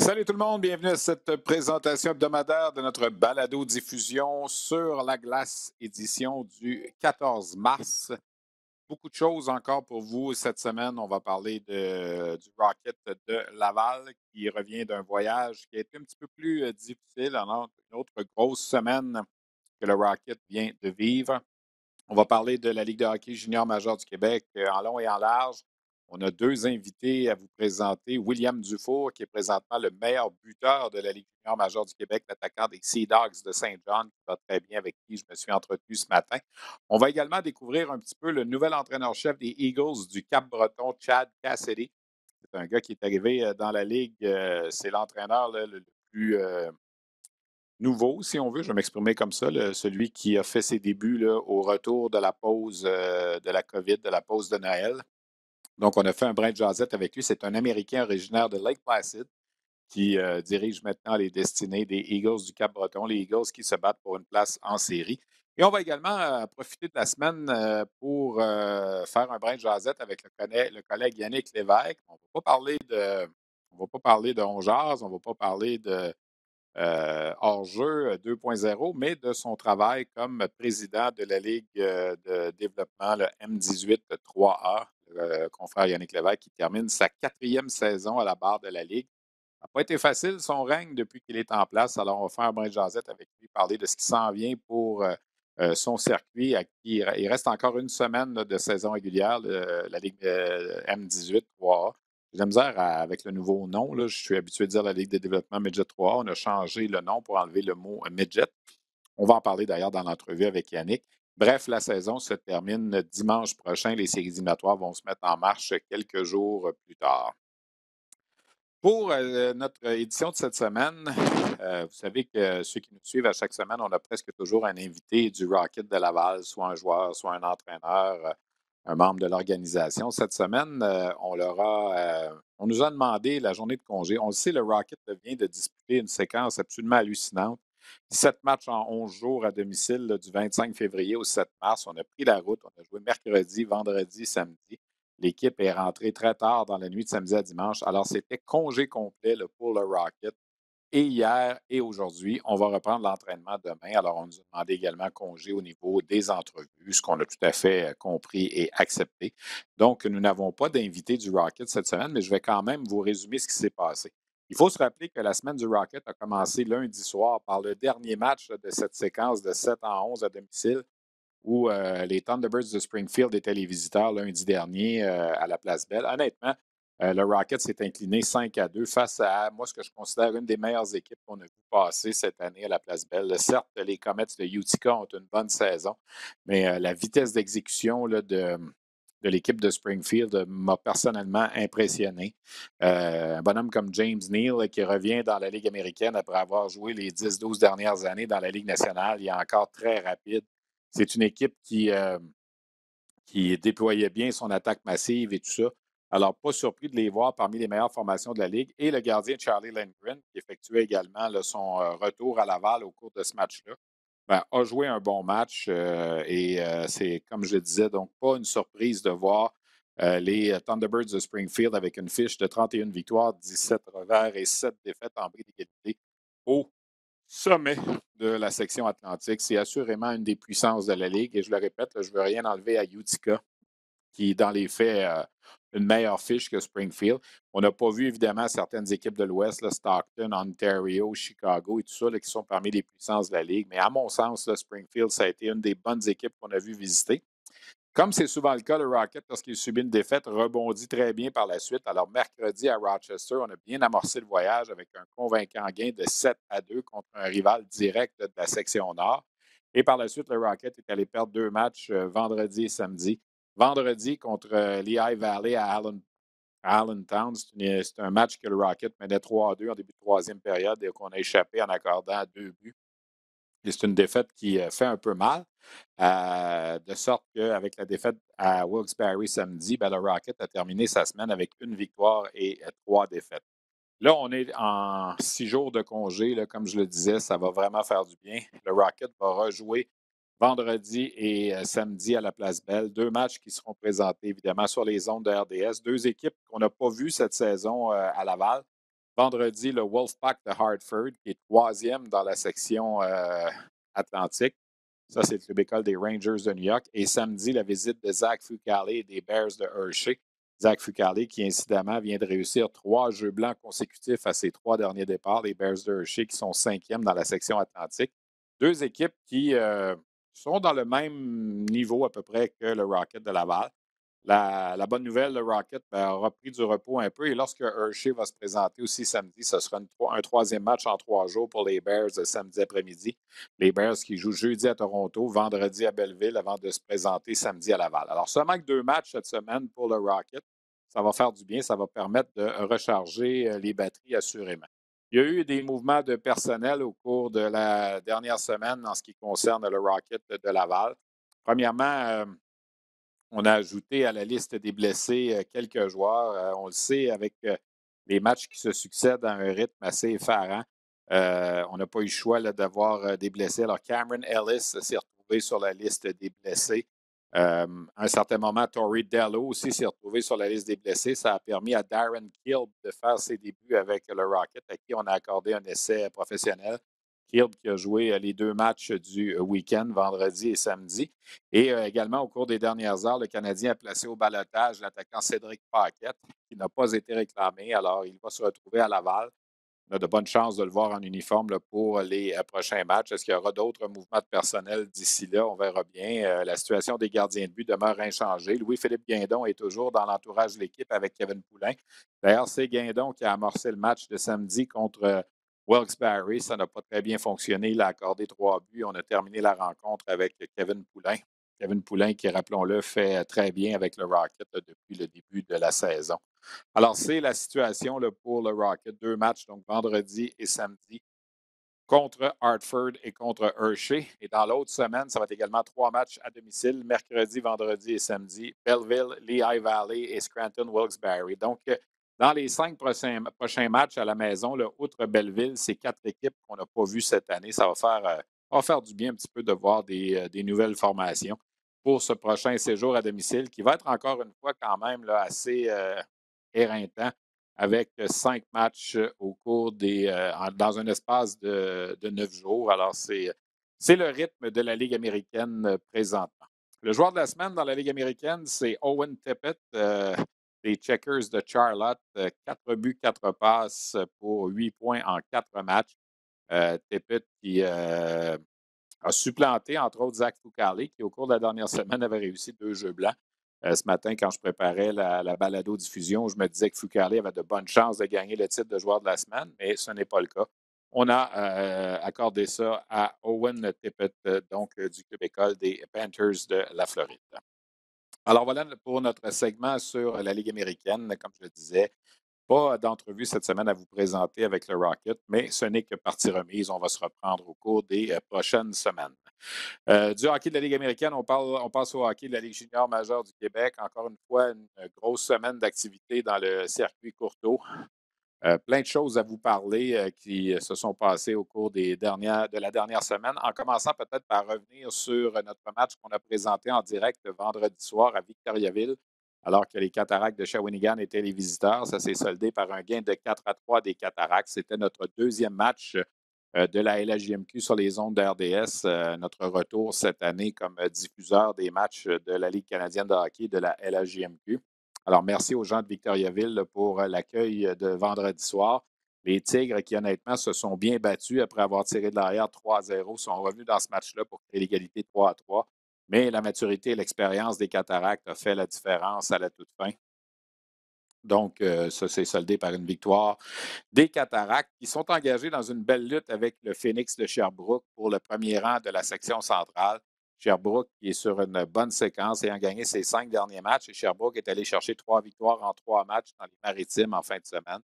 Salut tout le monde, bienvenue à cette présentation hebdomadaire de notre balado-diffusion sur la glace, édition du 14 mars. Beaucoup de choses encore pour vous cette semaine. On va parler du Rocket de Laval qui revient d'un voyage qui a été un petit peu plus difficile, alors une autre grosse semaine que le Rocket vient de vivre. On va parler de la Ligue de hockey junior majeur du Québec en long et en large. On a deux invités à vous présenter. William Dufour, qui est présentement le meilleur buteur de la Ligue junior majeure du Québec, l'attaquant des Sea Dogs de Saint-John, qui va très bien, avec qui je me suis entretenu ce matin. On va également découvrir un petit peu le nouvel entraîneur-chef des Eagles du Cap-Breton, Chad Cassidy. C'est un gars qui est arrivé dans la Ligue. C'est l'entraîneur là, le plus nouveau, si on veut, je vais m'exprimer comme ça, celui qui a fait ses débuts là, au retour de la pause de la COVID, de la pause de Noël. Donc, on a fait un brin de jasette avec lui. C'est un Américain originaire de Lake Placid qui dirige maintenant les destinées des Eagles du Cap-Breton, les Eagles qui se battent pour une place en série. Et on va également profiter de la semaine pour faire un brin de jasette avec le collègue Yannick Lévesque. On va pas parler de On jase, on va pas parler de hors-jeu 2.0, mais de son travail comme président de la Ligue de développement, le M18 3A, le confrère Yannick Lévesque, qui termine sa quatrième saison à la barre de la Ligue. Ça n'a pas été facile son règne depuis qu'il est en place. Alors, on va faire un brin de jasette avec lui, parler de ce qui s'en vient pour son circuit. Il reste encore une semaine là, de saison régulière, la Ligue M18 3A. J'ai de la misère avec le nouveau nom. Là. Je suis habitué de dire la Ligue de développement Midget 3A. On a changé le nom pour enlever le mot Midget. On va en parler d'ailleurs dans l'entrevue avec Yannick. Bref, la saison se termine dimanche prochain. Les séries éliminatoires vont se mettre en marche quelques jours plus tard. Pour notre édition de cette semaine, vous savez que ceux qui nous suivent à chaque semaine, on a presque toujours un invité du Rocket de Laval, soit un joueur, soit un entraîneur, un membre de l'organisation. Cette semaine, on nous a demandé la journée de congé. On le sait, le Rocket vient de disputer une séquence absolument hallucinante. 7 matchs en 11 jours à domicile là, du 25 février au 7 mars. On a pris la route. On a joué mercredi, vendredi, samedi. L'équipe est rentrée très tard dans la nuit de samedi à dimanche. Alors, c'était congé complet là, pour le Rocket. Et hier et aujourd'hui, on va reprendre l'entraînement demain. Alors, on nous a demandé également congé au niveau des entrevues, ce qu'on a tout à fait compris et accepté. Donc, nous n'avons pas d'invité du Rocket cette semaine, mais je vais quand même vous résumer ce qui s'est passé. Il faut se rappeler que la semaine du Rocket a commencé lundi soir par le dernier match de cette séquence de 7 en 11 à domicile où les Thunderbirds de Springfield étaient les visiteurs lundi dernier à la Place Belle. Honnêtement, le Rocket s'est incliné 5-2 face à, moi, ce que je considère une des meilleures équipes qu'on a vu passer cette année à la Place Belle. Certes, les Comets de Utica ont une bonne saison, mais la vitesse d'exécution là, de l'équipe de Springfield m'a personnellement impressionné. Un bonhomme comme James Neal, qui revient dans la Ligue américaine après avoir joué les 10-12 dernières années dans la Ligue nationale, il est encore très rapide. C'est une équipe qui déployait bien son attaque massive et tout ça. Alors, pas surpris de les voir parmi les meilleures formations de la Ligue. Et le gardien Charlie Lindgren, qui effectuait également là, son retour à Laval au cours de ce match-là, ben, a joué un bon match. C'est, comme je le disais, donc pas une surprise de voir les Thunderbirds de Springfield avec une fiche de 31 victoires, 17 revers et 7 défaites en bris d'égalité au sommet de la section Atlantique. C'est assurément une des puissances de la Ligue. Et je le répète, là, je ne veux rien enlever à Utica, qui, dans les faits, une meilleure fiche que Springfield. On n'a pas vu, évidemment, certaines équipes de l'Ouest, là, Stockton, Ontario, Chicago et tout ça, là, qui sont parmi les puissances de la Ligue. Mais à mon sens, là, Springfield, ça a été une des bonnes équipes qu'on a vu visiter. Comme c'est souvent le cas, le Rocket, lorsqu'il subit une défaite, rebondit très bien par la suite. Alors, mercredi à Rochester, on a bien amorcé le voyage avec un convaincant gain de 7-2 contre un rival direct de la section Nord. Et par la suite, le Rocket est allé perdre 2 matchs vendredi et samedi. Vendredi contre Lehigh Valley à Allentown, c'est un match que le Rocket menait 3-2 en début de troisième période et qu'on a échappé en accordant 2 buts. Et c'est une défaite qui fait un peu mal, de sorte qu'avec la défaite à Wilkes-Barre samedi, ben, le Rocket a terminé sa semaine avec une victoire et 3 défaites. Là, on est en 6 jours de congé. Là, comme je le disais, ça va vraiment faire du bien. Le Rocket va rejouer vendredi et samedi à la Place Belle. 2 matchs qui seront présentés évidemment sur les ondes de RDS. 2 équipes qu'on n'a pas vues cette saison à Laval. Vendredi, le Wolfpack de Hartford, qui est troisième dans la section Atlantique. Ça, c'est le club école des Rangers de New York. Et samedi, la visite de Zach Fucale et des Bears de Hershey. Zach Fucale, qui incidemment vient de réussir 3 jeux blancs consécutifs à ses 3 derniers départs. Les Bears de Hershey qui sont cinquièmes dans la section Atlantique. 2 équipes qui sont dans le même niveau à peu près que le Rocket de Laval. La bonne nouvelle, le Rocket aura pris du repos un peu et lorsque Hershey va se présenter aussi samedi, ce sera un troisième match en 3 jours pour les Bears samedi après-midi. Les Bears qui jouent jeudi à Toronto, vendredi à Belleville avant de se présenter samedi à Laval. Alors seulement que 2 matchs cette semaine pour le Rocket. Ça va faire du bien, ça va permettre de recharger les batteries assurément. Il y a eu des mouvements de personnel au cours de la dernière semaine en ce qui concerne le Rocket de Laval. Premièrement, on a ajouté à la liste des blessés quelques joueurs. On le sait, avec les matchs qui se succèdent à un rythme assez effarant, on n'a pas eu le choix d'avoir des blessés. Alors, Cameron Ellis s'est retrouvé sur la liste des blessés. À un certain moment, Torrey Dello aussi s'est retrouvé sur la liste des blessés. Ça a permis à Darren Kilb de faire ses débuts avec le Rocket, à qui on a accordé un essai professionnel. Kilb qui a joué les 2 matchs du week-end, vendredi et samedi. Et également, au cours des dernières heures, le Canadien a placé au balotage l'attaquant Cédric Paquette, qui n'a pas été réclamé. Alors, il va se retrouver à Laval. On a de bonnes chances de le voir en uniforme là, pour les prochains matchs. Est-ce qu'il y aura d'autres mouvements de personnel d'ici là? On verra bien. La situation des gardiens de but demeure inchangée. Louis-Philippe Guindon est toujours dans l'entourage de l'équipe avec Kevin Poulin. D'ailleurs, c'est Guindon qui a amorcé le match de samedi contre Wilkes-Barre. Ça n'a pas très bien fonctionné. Il a accordé 3 buts. On a terminé la rencontre avec Kevin Poulin. Kevin Poulin, qui, rappelons-le, fait très bien avec le Rocket depuis le début de la saison. Alors, c'est la situation là, pour le Rocket. 2 matchs, donc vendredi et samedi, contre Hartford et contre Hershey. Et dans l'autre semaine, ça va être également 3 matchs à domicile, mercredi, vendredi et samedi, Belleville, Lehigh Valley et Scranton Wilkes-Barre. Donc, dans les 5 prochains matchs à la maison, là, outre Belleville, c'est 4 équipes qu'on n'a pas vues cette année. Ça va faire du bien un petit peu de voir des nouvelles formations pour ce prochain séjour à domicile qui va être encore une fois quand même là, assez éreintant avec 5 matchs au cours dans un espace de 9 jours. Alors, c'est le rythme de la Ligue américaine présentement. Le joueur de la semaine dans la Ligue américaine, c'est Owen Tippett des Checkers de Charlotte. 4 buts, 4 passes pour 8 points en 4 matchs. Tippett qui a supplanté, entre autres, Zach Fucale, qui, au cours de la dernière semaine, avait réussi 2 jeux blancs. Ce matin, quand je préparais la balado-diffusion, je me disais que Fucale avait de bonnes chances de gagner le titre de joueur de la semaine, mais ce n'est pas le cas. On a accordé ça à Owen Tippett, donc du club école des Panthers de la Floride. Alors voilà pour notre segment sur la Ligue américaine. Comme je le disais, pas d'entrevue cette semaine à vous présenter avec le Rocket, mais ce n'est que partie remise. On va se reprendre au cours des prochaines semaines. Du hockey de la Ligue américaine, on passe au hockey de la Ligue junior majeure du Québec. Encore une fois, une grosse semaine d'activité dans le circuit Courteau. Plein de choses à vous parler qui se sont passées au cours de la dernière semaine, en commençant peut-être par revenir sur notre match qu'on a présenté en direct vendredi soir à Victoriaville, alors que les Cataractes de Shawinigan étaient les visiteurs. Ça s'est soldé par un gain de 4-3 des Cataractes. C'était notre deuxième match de la LHJMQ sur les ondes de RDS, notre retour cette année comme diffuseur des matchs de la Ligue canadienne de hockey de la LHJMQ. Alors, merci aux gens de Victoriaville pour l'accueil de vendredi soir. Les Tigres, qui honnêtement se sont bien battus après avoir tiré de l'arrière 3-0, sont revenus dans ce match-là pour créer l'égalité 3-3. Mais la maturité et l'expérience des Cataractes a fait la différence à la toute fin. Donc, ça s'est soldé par une victoire des Cataractes qui sont engagés dans une belle lutte avec le Phoenix de Sherbrooke pour le premier rang de la section centrale. Sherbrooke qui est sur une bonne séquence ayant gagné ses 5 derniers matchs et Sherbrooke est allé chercher 3 victoires en 3 matchs dans les Maritimes en fin de semaine.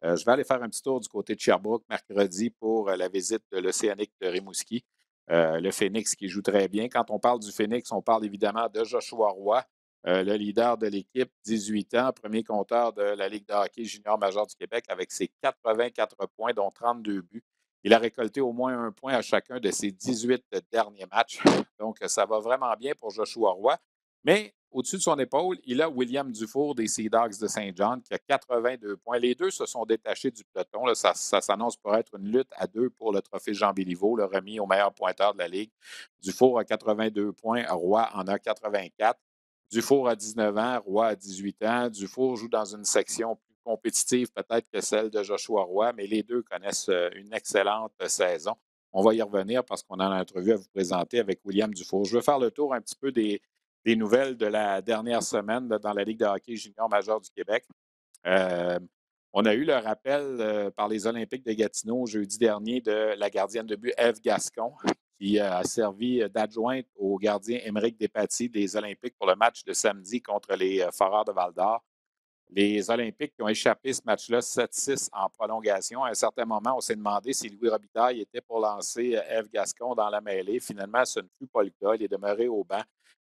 Je vais aller faire un petit tour du côté de Sherbrooke mercredi pour la visite de l'Océanique de Rimouski. Le Phoenix qui joue très bien. Quand on parle du Phoenix, on parle évidemment de Joshua Roy, le leader de l'équipe, 18 ans, premier compteur de la Ligue de hockey junior majeur du Québec avec ses 84 points, dont 32 buts. Il a récolté au moins 1 point à chacun de ses 18 derniers matchs. Donc, ça va vraiment bien pour Joshua Roy. Mais au-dessus de son épaule, il a William Dufour des Sea Dogs de Saint John qui a 82 points. Les deux se sont détachés du peloton. Là, ça s'annonce pour être une lutte à deux pour le trophée Jean Béliveau, le remis au meilleur pointeur de la Ligue. Dufour a 82 points, Roy en a 84. Dufour a 19 ans, Roy a 18 ans. Dufour joue dans une section plus compétitive peut-être que celle de Joshua Roy, mais les deux connaissent une excellente saison. On va y revenir parce qu'on a une entrevue à vous présenter avec William Dufour. Je veux faire le tour un petit peu des nouvelles de la dernière semaine là, dans la Ligue de hockey junior majeure du Québec. Euh, on a eu le rappel par les Olympiques de Gatineau jeudi dernier de la gardienne de but Ève Gascon, qui a servi d'adjointe au gardien Émeric Despatie des Olympiques pour le match de samedi contre les Foreurs de Val-d'Or. Les Olympiques qui ont échappé ce match-là 7-6 en prolongation. À un certain moment, on s'est demandé si Louis Robitaille était pour lancer Ève Gascon dans la mêlée. Finalement, ce ne fut pas le cas. Il est demeuré au banc.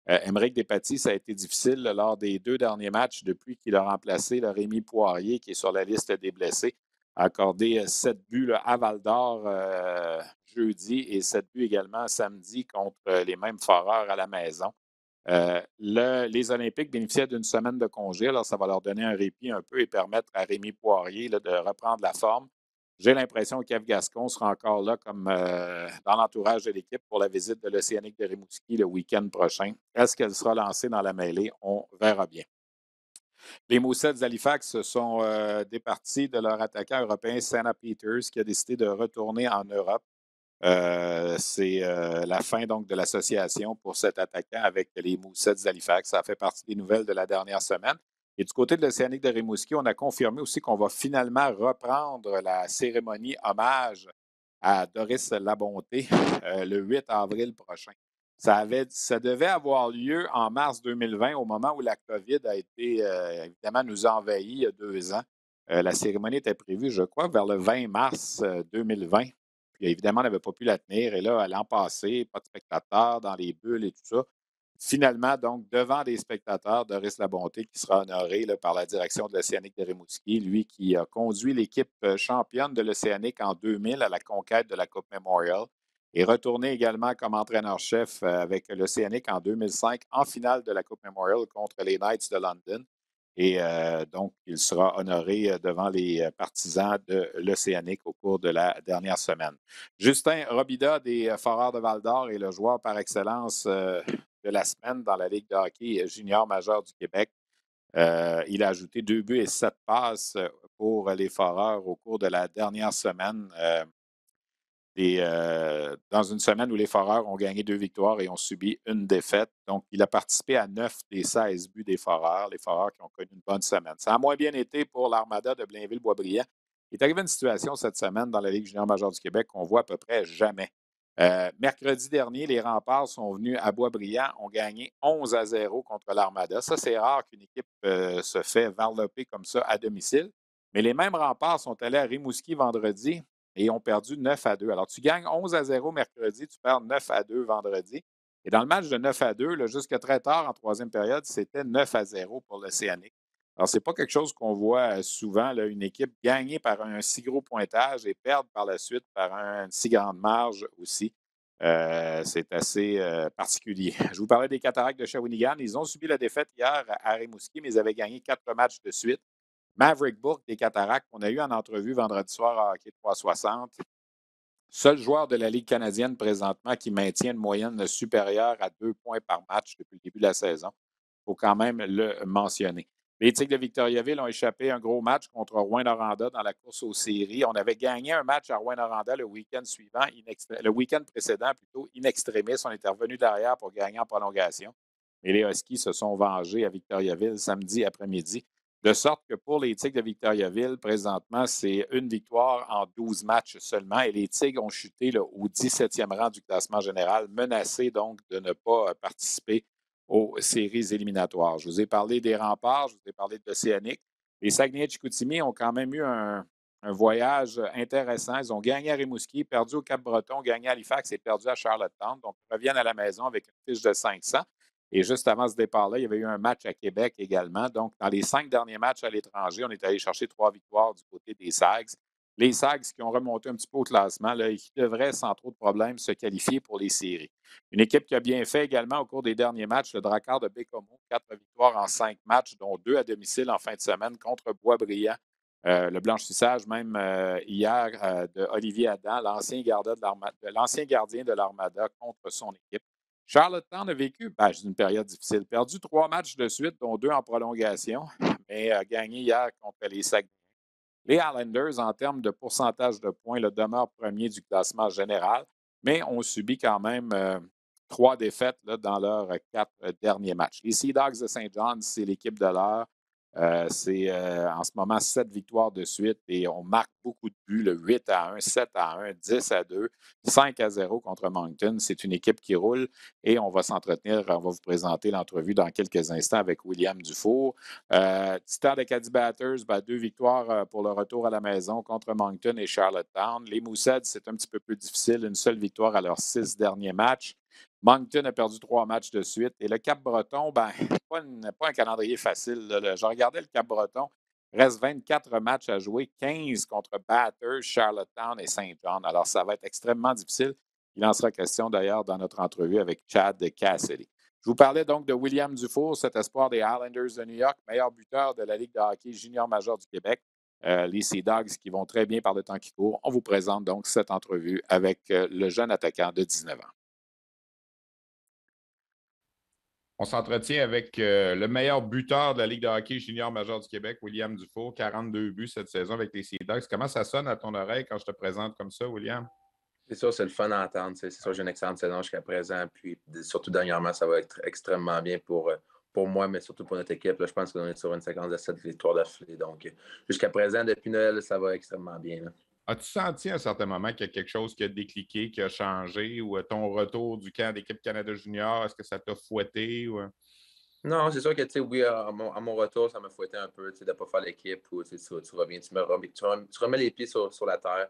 Émeric Despatie, ça a été difficile lors des deux derniers matchs depuis qu'il a remplacé le Rémi Poirier, qui est sur la liste des blessés. A accordé 7 buts là, à Val-d'Or jeudi et 7 buts également samedi contre les mêmes Foreurs à la maison. Les Olympiques bénéficiaient d'une semaine de congé, alors ça va leur donner un répit un peu et permettre à Rémi Poirier là, de reprendre la forme. J'ai l'impression qu'Ève Gascon sera encore là comme dans l'entourage de l'équipe pour la visite de l'Océanique de Rimouski le week-end prochain. Est-ce qu'elle sera lancée dans la mêlée? On verra bien. Les Moussets d'Halifax se sont départis de leur attaquant européen Senna Peters qui a décidé de retourner en Europe. C'est la fin donc de l'association pour cet attaquant avec les Moussets d'Halifax. Ça fait partie des nouvelles de la dernière semaine. Et du côté de l'Océanique de Rimouski, on a confirmé aussi qu'on va finalement reprendre la cérémonie hommage à Doris Labonté le 8 avril prochain. Ça devait avoir lieu en mars 2020, au moment où la COVID a été, évidemment, nous a envahis il y a 2 ans. La cérémonie était prévue, je crois, vers le 20 mars 2020. Puis évidemment, on n'avait pas pu la tenir. Et là, l'an passé, pas de spectateurs dans les bulles et tout ça. Finalement, donc, devant des spectateurs, Doris Labonté qui sera honoré là, par la direction de l'Océanique de Rimouski, lui qui a conduit l'équipe championne de l'Océanique en 2000 à la conquête de la Coupe Memorial et retourné également comme entraîneur-chef avec l'Océanique en 2005 en finale de la Coupe Memorial contre les Knights de London. Et donc, il sera honoré devant les partisans de l'Océanique au cours de la dernière semaine. Justin Robida des Foreurs de Val-d'Or est le joueur par excellence de la semaine dans la Ligue de hockey junior majeure du Québec. Il a ajouté 2 buts et 7 passes pour les Foreurs au cours de la dernière semaine. Dans une semaine où les Foreurs ont gagné 2 victoires et ont subi une défaite. Donc, il a participé à 9 des 16 buts des Foreurs, les Foreurs qui ont connu une bonne semaine. Ça a moins bien été pour l'Armada de Blainville-Boisbriand. Il est arrivé une situation cette semaine dans la Ligue junior majeure du Québec qu'on voit à peu près jamais. Mercredi dernier, les Remparts sont venus à Boisbriand, ont gagné 11-0 contre l'Armada. Ça, c'est rare qu'une équipe se fait varloper comme ça à domicile. Mais les mêmes Remparts sont allés à Rimouski vendredi et ont perdu 9-2. Alors, tu gagnes 11-0 mercredi, tu perds 9-2 vendredi. Et dans le match de 9-2, là, jusqu'à très tard en troisième période, c'était 9-0 pour l'Océanique. Alors, ce n'est pas quelque chose qu'on voit souvent, là, une équipe gagner par un si gros pointage et perdre par la suite par une si grande marge aussi. C'est assez particulier. Je vous parlais des Cataractes de Shawinigan. Ils ont subi la défaite hier à Rimouski, mais ils avaient gagné 4 matchs de suite. Maverick Bourque des Cataractes, qu'on a eu en entrevue vendredi soir à Hockey 360. Seul joueur de la Ligue canadienne présentement qui maintient une moyenne supérieure à 2 points par match depuis le début de la saison. Il faut quand même le mentionner. Les Tigres de Victoriaville ont échappé un gros match contre Rouyn-Noranda dans la course aux séries. On avait gagné un match à Rouyn-Noranda le week-end suivant, le week-end précédent plutôt, in extremis. On était revenu derrière pour gagner en prolongation. Et les Huskies se sont vengés à Victoriaville samedi après-midi. De sorte que pour les Tigres de Victoriaville, présentement, c'est une victoire en 12 matchs seulement. Et les Tigres ont chuté là, au 17e rang du classement général, menacés donc de ne pas participer aux séries éliminatoires. Je vous ai parlé des Remparts, je vous ai parlé de l'Océanique. Les Saguenay-Chicoutimi ont quand même eu un voyage intéressant. Ils ont gagné à Rimouski, perdu au Cap-Breton, gagné à Halifax et perdu à Charlottetown. Donc, ils reviennent à la maison avec une fiche de 500. Et juste avant ce départ-là, il y avait eu un match à Québec également. Donc, dans les 5 derniers matchs à l'étranger, on est allé chercher 3 victoires du côté des Sags. Les Sags qui ont remonté un petit peu au classement là, et qui devraient sans trop de problèmes se qualifier pour les séries. Une équipe qui a bien fait également au cours des derniers matchs, le Drakkar de Bécomo, 4 victoires en 5 matchs, dont 2 à domicile en fin de semaine contre Boisbriand. Le blanchissage même hier de Olivier Adam, l'ancien gardien de l'Armada contre son équipe. Charlottetown a vécu une période difficile. Perdu 3 matchs de suite, dont 2 en prolongation, mais a gagné hier contre les Saguenay. Les Highlanders, en termes de pourcentage de points, le demeurent premier du classement général, mais ont subi quand même 3 défaites là, dans leurs 4 derniers matchs. Les Sea Dogs de Saint John, c'est l'équipe de l'heure. C'est en ce moment 7 victoires de suite et on marque beaucoup de buts, le 8-1, 7-1, 10-2, 5-0 contre Moncton. C'est une équipe qui roule et on va s'entretenir, on va vous présenter l'entrevue dans quelques instants avec William Dufour. Titan Acadie Batters, 2 victoires pour le retour à la maison contre Moncton et Charlottetown. Les Mooseheads, c'est un petit peu plus difficile, une seule victoire à leurs 6 derniers matchs. Moncton a perdu 3 matchs de suite. Et le Cap-Breton, pas un calendrier facile. Là. Je regardais le Cap-Breton. Il reste 24 matchs à jouer, 15 contre Batters, Charlottetown et Saint John. Alors, ça va être extrêmement difficile. Il en sera question d'ailleurs dans notre entrevue avec Chad Cassidy. Je vous parlais donc de William Dufour, cet espoir des Islanders de New York, meilleur buteur de la Ligue de hockey junior major du Québec. Les Sea Dogs qui vont très bien par le temps qui court. On vous présente donc cette entrevue avec le jeune attaquant de 19 ans. On s'entretient avec le meilleur buteur de la Ligue de hockey junior major du Québec, William Dufour, 42 buts cette saison avec les Sea Dogs. Comment ça sonne à ton oreille quand je te présente comme ça, William? C'est sûr, c'est le fun à entendre. C'est sûr, j'ai une excellente saison jusqu'à présent. Puis surtout dernièrement, ça va être extrêmement bien pour moi, mais surtout pour notre équipe. Là, je pense qu'on est sur une séquence de 7 victoires d'affilée. Donc, jusqu'à présent, depuis Noël, ça va extrêmement bien. Là. As-tu senti à un certain moment qu'il y a quelque chose qui a décliqué, qui a changé, ou ton retour du camp d'équipe Canada Junior, est-ce que ça t'a fouetté? Ou... Non, c'est sûr que, oui, à mon retour, ça m'a fouetté un peu de ne pas faire l'équipe. Ou, tu reviens, tu remets les pieds sur la terre.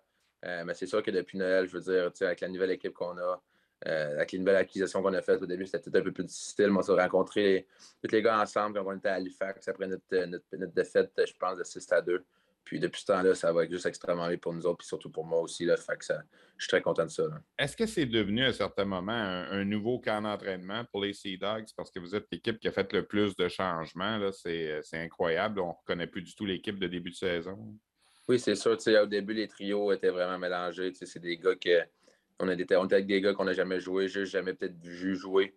Mais c'est sûr que depuis Noël, je veux dire, avec la nouvelle équipe qu'on a, avec les nouvelles acquisitions qu'on a faites au début, c'était peut-être un peu plus difficile. Mais on s'est rencontrés tous les gars ensemble quand on était à Halifax après notre défaite, je pense, de 6-2. Puis depuis ce temps-là, ça va être juste extrêmement bien pour nous autres, puis surtout pour moi aussi. Là, fait que je suis très content de ça. Là. Est-ce que c'est devenu à un certain moment un nouveau camp d'entraînement pour les Sea Dogs? Parce que vous êtes l'équipe qui a fait le plus de changements. Là. C'est incroyable. On ne reconnaît plus du tout l'équipe de début de saison. Oui, c'est sûr. Au début, les trios étaient vraiment mélangés. C'est des gars que. On était avec des gars qu'on n'a jamais joué, juste jamais peut-être vu jouer.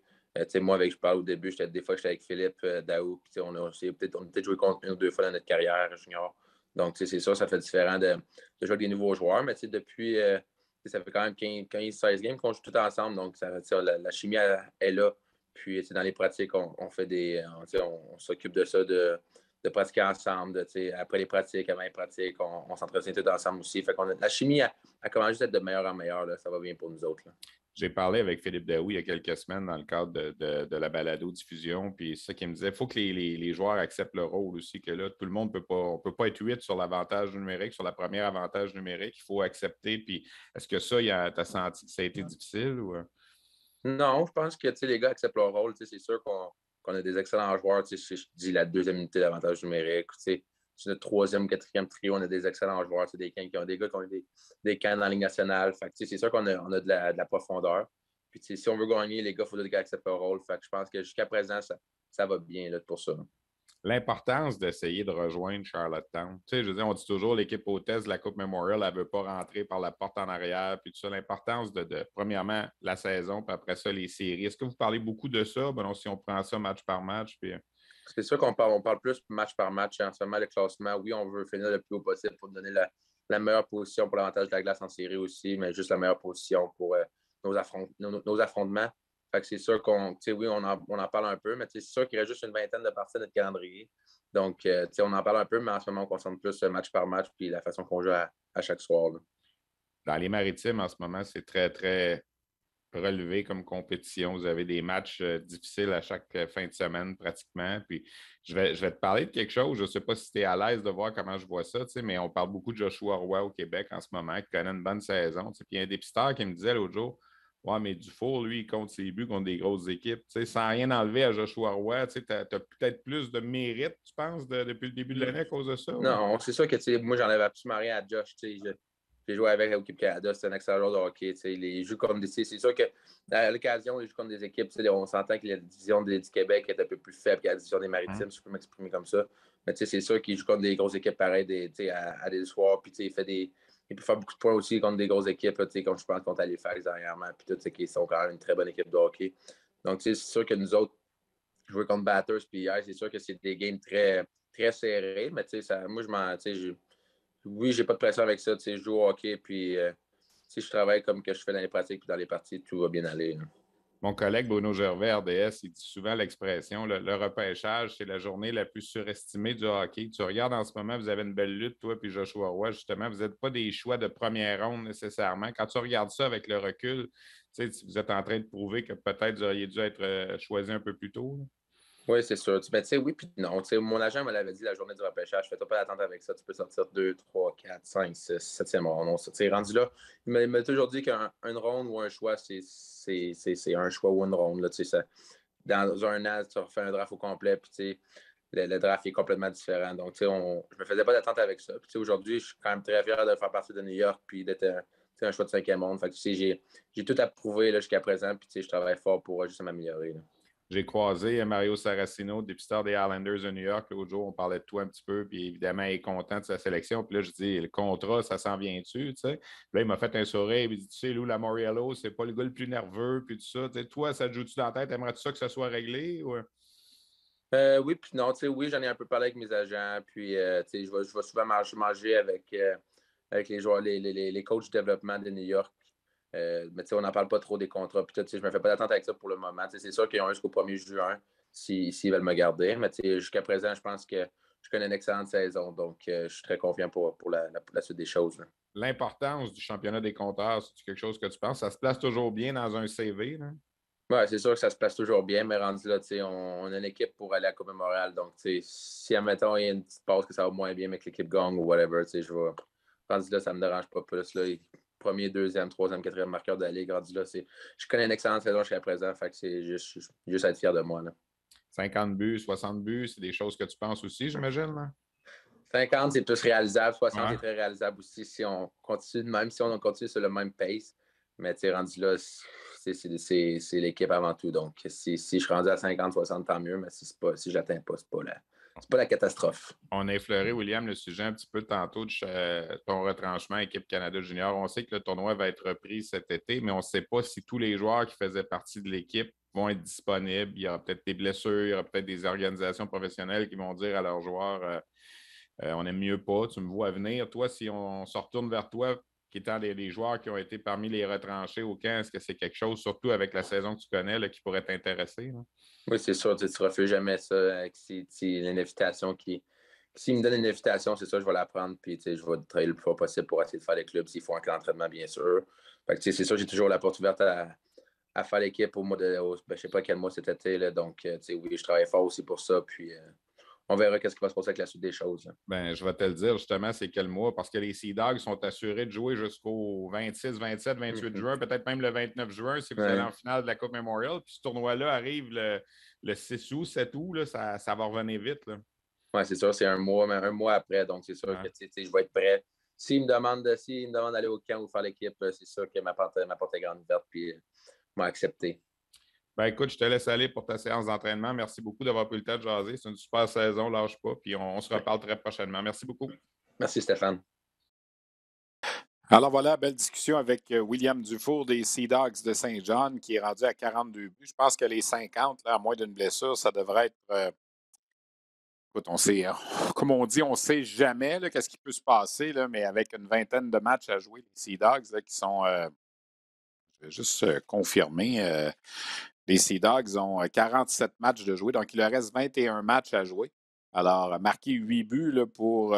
Moi, je parle au début, des fois, j'étais avec Philippe Daou. On a peut-être joué contre 1 ou 2 fois dans notre carrière junior. Donc, c'est sûr, ça fait différent de jouer avec des nouveaux joueurs. Mais depuis, ça fait quand même 15-16 games qu'on joue tout ensemble. Donc, la chimie est là. Puis, dans les pratiques, on fait on s'occupe de ça, de pratiquer ensemble. Après les pratiques, avant les pratiques, on s'entretient tout ensemble aussi. Fait la chimie a commencé juste à être de meilleur en meilleur. Là. Ça va bien pour nous autres. Là. J'ai parlé avec Philippe Daou il y a quelques semaines dans le cadre de la balado-diffusion, puis c'est ça qu'il me disait. Il faut que les joueurs acceptent le rôle aussi, que là, tout le monde ne peut pas être 8 sur l'avantage numérique, sur la première avantage numérique. Il faut accepter. Puis est-ce que ça, tu as senti que ça a été difficile? Ou... Non, je pense que les gars acceptent leur rôle. C'est sûr qu'on a des excellents joueurs. Je dis la deuxième unité d'avantage numérique. Sur notre troisième, quatrième trio, on a des excellents joueurs. Des gars qui ont des cannes dans la Ligue nationale. C'est sûr qu'on a de la profondeur. Puis si on veut gagner, les gars, il faut que les gars acceptent leur rôle. Je pense que jusqu'à présent, ça va bien là, pour ça. L'importance d'essayer de rejoindre Charlottetown. Tu sais, je veux dire, on dit toujours l'équipe hôtesse de la Coupe Memorial, elle ne veut pas rentrer par la porte en arrière, puis tout ça. L'importance premièrement, la saison, puis après ça, les séries. Est-ce que vous parlez beaucoup de ça? Ben non, si on prend ça match par match, puis... C'est sûr qu'on parle plus match par match. En ce moment, le classement, oui, on veut finir le plus haut possible pour donner la meilleure position pour l'avantage de la glace en série aussi, mais juste la meilleure position pour nos affrontements. Fait que c'est sûr oui, on en parle un peu, mais c'est sûr qu'il reste juste une vingtaine de parties de notre calendrier. Donc, on en parle un peu, mais en ce moment, on concentre plus match par match puis la façon qu'on joue à chaque soir. Là. Dans les maritimes, en ce moment, c'est très, très relevé comme compétition. Vous avez des matchs difficiles à chaque fin de semaine pratiquement. Puis je vais te parler de quelque chose. Je ne sais pas si tu es à l'aise de voir comment je vois ça, mais on parle beaucoup de Joshua Roy au Québec en ce moment, qui connaît une bonne saison. Puis il y a un dépisteur qui me disait l'autre jour, Ouais, mais Dufour, lui, il compte ses buts contre des grosses équipes. Tu sais, sans rien enlever à Joshua Roy, tu as peut-être plus de mérite, tu penses, depuis le début de l'année à cause de ça? Ou? Non, c'est sûr que moi, j'enlève absolument rien à Josh. J'ai joué avec l'équipe Canada, c'est un excellent joueur de hockey. Il joue comme des. C'est sûr qu'à l'occasion, il joue comme des équipes. On s'entend que la division du Québec est un peu plus faible que la division des Maritimes, si je peux m'exprimer comme ça. Mais c'est sûr qu'il joue comme des grosses équipes pareilles à des soirs. Puis il peut faire beaucoup de points aussi contre des grosses équipes, là, comme je pense contre Halifax dernièrement. Puis tout, qui sont quand même une très bonne équipe de hockey. Donc, c'est sûr que nous autres, jouer contre Batters, puis hier, c'est sûr que c'est des games très, très serrés. Mais moi, oui, j'ai pas de pression avec ça. Je joue au hockey, puis si je travaille comme que je fais dans les pratiques puis dans les parties, tout va bien aller. Là. Mon collègue Bruno Gervais, RDS, il dit souvent l'expression le repêchage, c'est la journée la plus surestimée du hockey. Tu regardes en ce moment, vous avez une belle lutte, toi puis Joshua Roy, justement. Vous n'êtes pas des choix de première ronde nécessairement. Quand tu regardes ça avec le recul, vous êtes en train de prouver que peut-être vous auriez dû être choisi un peu plus tôt. Là. Oui, c'est sûr. Mais oui, puis non. Mon agent me l'avait dit la journée du repêchage. Fais-toi pas d'attente avec ça. Tu peux sortir 2, 3, 4, 5, 6, 7e ronde. Rendu là, il m'a toujours dit qu'une ronde ou un choix, c'est un choix ou une ronde. Là, dans un an, tu refais un draft au complet, puis le draft est complètement différent. Donc, je me faisais pas d'attente avec ça. Puis aujourd'hui, je suis quand même très fier de faire partie de New York puis d'être un choix de 5e monde. Fait que, j'ai tout approuvé jusqu'à présent, puis je travaille fort pour juste m'améliorer. J'ai croisé Mario Saracino, dépisteur des Islanders de New York. L'autre jour, on parlait de toi un petit peu, puis évidemment, il est content de sa sélection. Puis là, je dis, le contrat, ça s'en vient-tu? Tu sais? Là, il m'a fait un sourire, il dit, tu sais, Lou Lamoriello, c'est pas le gars le plus nerveux, puis tout ça. Tu sais, toi, ça te joue-tu dans la tête? Aimerais-tu ça que ça soit réglé? Ou... Oui, puis non, oui, j'en ai un peu parlé avec mes agents, puis je vais souvent manger avec les joueurs, les coachs de développement de New York. Mais on n'en parle pas trop des contrats, puis je me fais pas d'attente avec ça pour le moment. C'est sûr qu'ils ont jusqu'au 1er juin s'ils veulent me garder, mais jusqu'à présent, je pense que je connais une excellente saison, donc je suis très confiant pour la suite des choses. Là. L'importance du championnat des compteurs, c'est quelque chose que tu penses? Ça se place toujours bien dans un CV? Là? Ouais, c'est sûr que ça se passe toujours bien, mais rendu là, on a une équipe pour aller à la Coupe Montréal. Donc, si, admettons, il y a une petite passe que ça va moins bien, mais que l'équipe gagne ou whatever, rendu là, ça ne me dérange pas plus. Là. Premier, deuxième, troisième, quatrième marqueur de la Ligue, rendu là, je connais une excellente saison jusqu'à présent, fait que c'est juste être fier de moi. Là. 50 buts, 60 buts, c'est des choses que tu penses aussi, j'imagine? Là? 50, c'est plus réalisable. 60 Ouais. est très réalisable aussi si on continue, même si on continue sur le même pace. Mais rendu là, c'est l'équipe avant tout. Donc, si je suis rendu à 50, 60, tant mieux. Mais si je l'atteins pas, c'est pas la catastrophe. On a effleuré, William, le sujet un petit peu tantôt de ton retranchement équipe Canada Junior. On sait que le tournoi va être repris cet été, mais on ne sait pas si tous les joueurs qui faisaient partie de l'équipe vont être disponibles. Il y aura peut-être des blessures, il y aura peut-être des organisations professionnelles qui vont dire à leurs joueurs on n'aime mieux pas, tu me vois venir. Toi, si on se retourne vers toi, qui étant les joueurs qui ont été parmi les retranchés au camp, est-ce que c'est quelque chose, surtout avec la saison que tu connais, là, qui pourrait t'intéresser? Là? Oui, c'est sûr, tu ne refuses jamais ça avec une invitation qui. S'il me donne une invitation, c'est ça, je vais la prendre, puis je vais travailler le plus fort possible pour essayer de faire les clubs s'il faut un camp d'entraînement, bien sûr. Fait que, c'est sûr, j'ai toujours la porte ouverte à faire l'équipe au mois de. Je ne sais pas quel mois cet été, là, donc oui, je travaille fort aussi pour ça, puis on verra ce qui va se passer avec la suite des choses. Là. Ben, je vais te le dire justement, c'est quel mois, parce que les Sea Dogs sont assurés de jouer jusqu'au 26, 27, 28 juin, peut-être même le 29 juin si vous allez Ouais. en finale de la Coupe Memorial. Puis ce tournoi-là arrive le 6 août, 7 août, là, ça va revenir vite. Là. Oui, c'est sûr, c'est un mois, mais un mois après, donc c'est sûr Ouais. que je vais être prêt. S'il me demande d'aller au camp ou faire l'équipe, c'est sûr que ma porte est grande ouverte, puis m'a accepté. Ben, écoute, je te laisse aller pour ta séance d'entraînement. Merci beaucoup d'avoir pris le temps de jaser. C'est une super saison, lâche pas. Puis on se reparle très prochainement. Merci beaucoup. Merci, Stéphane. Alors voilà, belle discussion avec William Dufour des Sea Dogs de Saint-John qui est rendu à 42 buts. Je pense que les 50, là, à moins d'une blessure, ça devrait être. Écoute, on sait, comme on dit, on ne sait jamais qu'est-ce qui peut se passer, là, mais avec une vingtaine de matchs à jouer, les Sea Dogs là, qui sont. Je vais juste confirmer. Les Sea Dogs ont 47 matchs de jouer, donc il leur reste 21 matchs à jouer. Alors, marquer 8 buts là, pour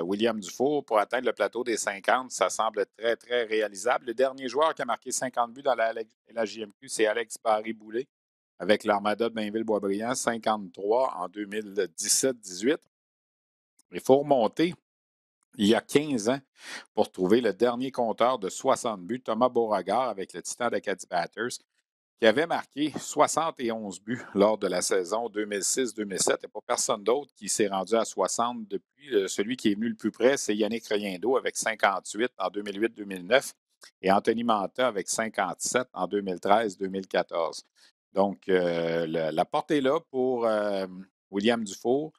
William Dufour pour atteindre le plateau des 50, ça semble très, très réalisable. Le dernier joueur qui a marqué 50 buts dans la JMQ, c'est Alex Barré-Boulet avec l'Armada de Bainville-Boisbriand, 53 en 2017-18. Il faut remonter il y a 15 ans pour trouver le dernier compteur de 60 buts, Thomas Beauregard, avec le Titan d'Acadie Batters, qui avait marqué 71 buts lors de la saison 2006-2007. Il n'y a pas personne d'autre qui s'est rendu à 60 depuis. Celui qui est venu le plus près, c'est Yannick Riendo avec 58 en 2008-2009 et Anthony Manta avec 57 en 2013-2014. Donc, la porte est là pour William Dufour.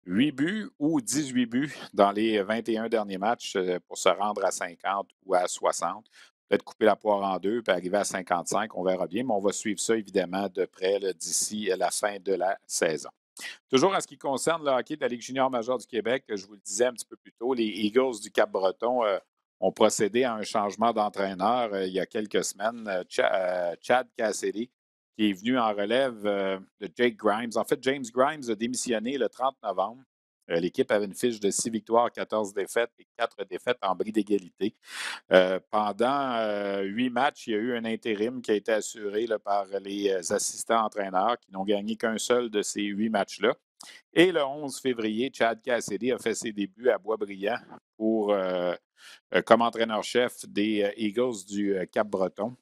8 buts ou 18 buts dans les 21 derniers matchs pour se rendre à 50 ou à 60. Peut-être couper la poire en deux puis arriver à 55, on verra bien, mais on va suivre ça évidemment de près d'ici la fin de la saison. Toujours en ce qui concerne le hockey de la Ligue junior majeure du Québec, je vous le disais un petit peu plus tôt, les Eagles du Cap-Breton ont procédé à un changement d'entraîneur il y a quelques semaines. Chad Cassidy, qui est venu en relève de Jake Grimes. En fait, James Grimes a démissionné le 30 novembre. L'équipe avait une fiche de 6 victoires, 14 défaites et 4 défaites en bris d'égalité. Pendant 8 matchs, il y a eu un intérim qui a été assuré là, par les assistants entraîneurs qui n'ont gagné qu'un seul de ces 8 matchs-là. Et le 11 février, Chad Cassidy a fait ses débuts à Boisbriand comme entraîneur-chef des Eagles du Cap-Breton.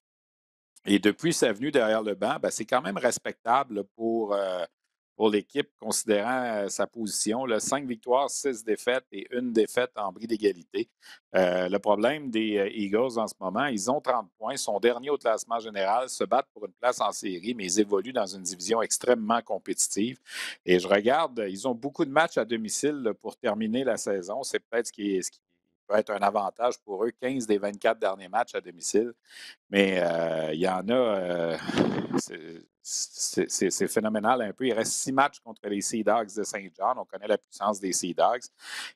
Et depuis sa venue derrière le banc, c'est quand même respectable pour l'équipe, considérant sa position. Là, 5 victoires, 6 défaites et une défaite en bris d'égalité. Le problème des Eagles en ce moment, ils ont 30 points, sont derniers au classement général, se battent pour une place en série, mais ils évoluent dans une division extrêmement compétitive. Et je regarde, ils ont beaucoup de matchs à domicile là, pour terminer la saison. C'est peut-être ce qui peut être un avantage pour eux, 15 des 24 derniers matchs à domicile. Mais il y en a, c'est phénoménal un peu. Il reste 6 matchs contre les Sea Dogs de Saint John. On connaît la puissance des Sea Dogs.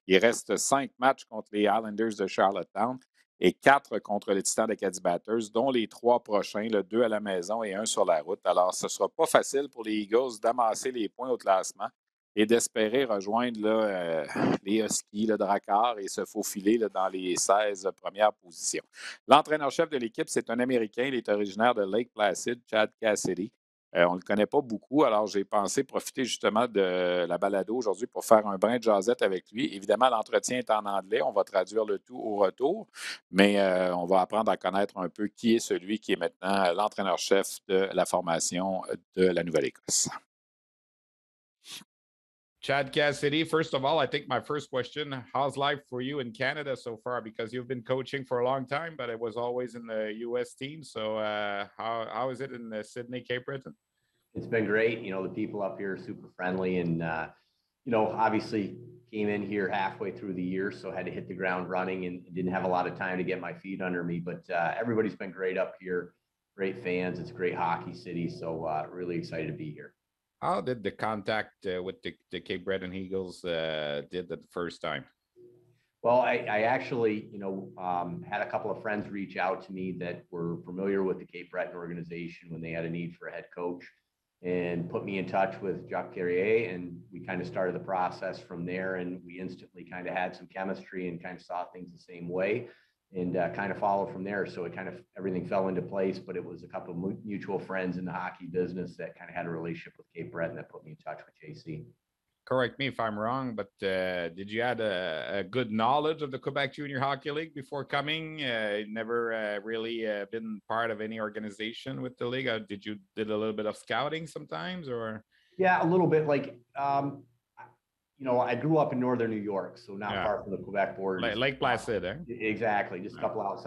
Il reste 5 matchs contre les Islanders de Charlottetown et 4 contre les Titans d'Acadie Batters, dont les 3 prochains, 2 à la maison et 1 sur la route. Alors, ce ne sera pas facile pour les Eagles d'amasser les points au classement et d'espérer rejoindre les Huskies, le Drakkar et se faufiler dans les 16 premières positions. L'entraîneur-chef de l'équipe, c'est un Américain. Il est originaire de Lake Placid, Chad Cassidy. On ne le connaît pas beaucoup, alors j'ai pensé profiter justement de la balado aujourd'hui pour faire un brin de jasette avec lui. Évidemment, l'entretien est en anglais. On va traduire le tout au retour, mais on va apprendre à connaître un peu qui est celui qui est maintenant l'entraîneur-chef de la formation de la Nouvelle-Écosse. Chad Cassidy, first of all, I think my first question, how's life for you in Canada so far? Because you've been coaching for a long time, but it was always in the U.S. team. So how is it in Sydney, Cape Breton? It's been great. You know, the people up here are super friendly and, obviously came in here halfway through the year, so had to hit the ground running and didn't have a lot of time to get my feet under me. But everybody's been great up here, great fans. It's a great hockey city. So really excited to be here. How did the contact with the Cape Breton Eagles did the first time? Well, I actually, had a couple of friends reach out to me that were familiar with the Cape Breton organization when they had a need for a head coach and put me in touch with Jacques Carrier. And we kind of started the process from there. And we instantly kind of had some chemistry and kind of saw things the same way and kind of followed from there. So it kind of, everything fell into place, but it was a couple of mutual friends in the hockey business that kind of had a relationship with Cape Breton that put me in touch with JC. Correct me if I'm wrong, but did you have a good knowledge of the Quebec Junior Hockey League before coming? Never really been part of any organization with the league. Did a little bit of scouting sometimes, or? Yeah, a little bit. Like, I grew up in northern New York, so not far from the Quebec border. Lake Placid, eh? Exactly, just a couple hours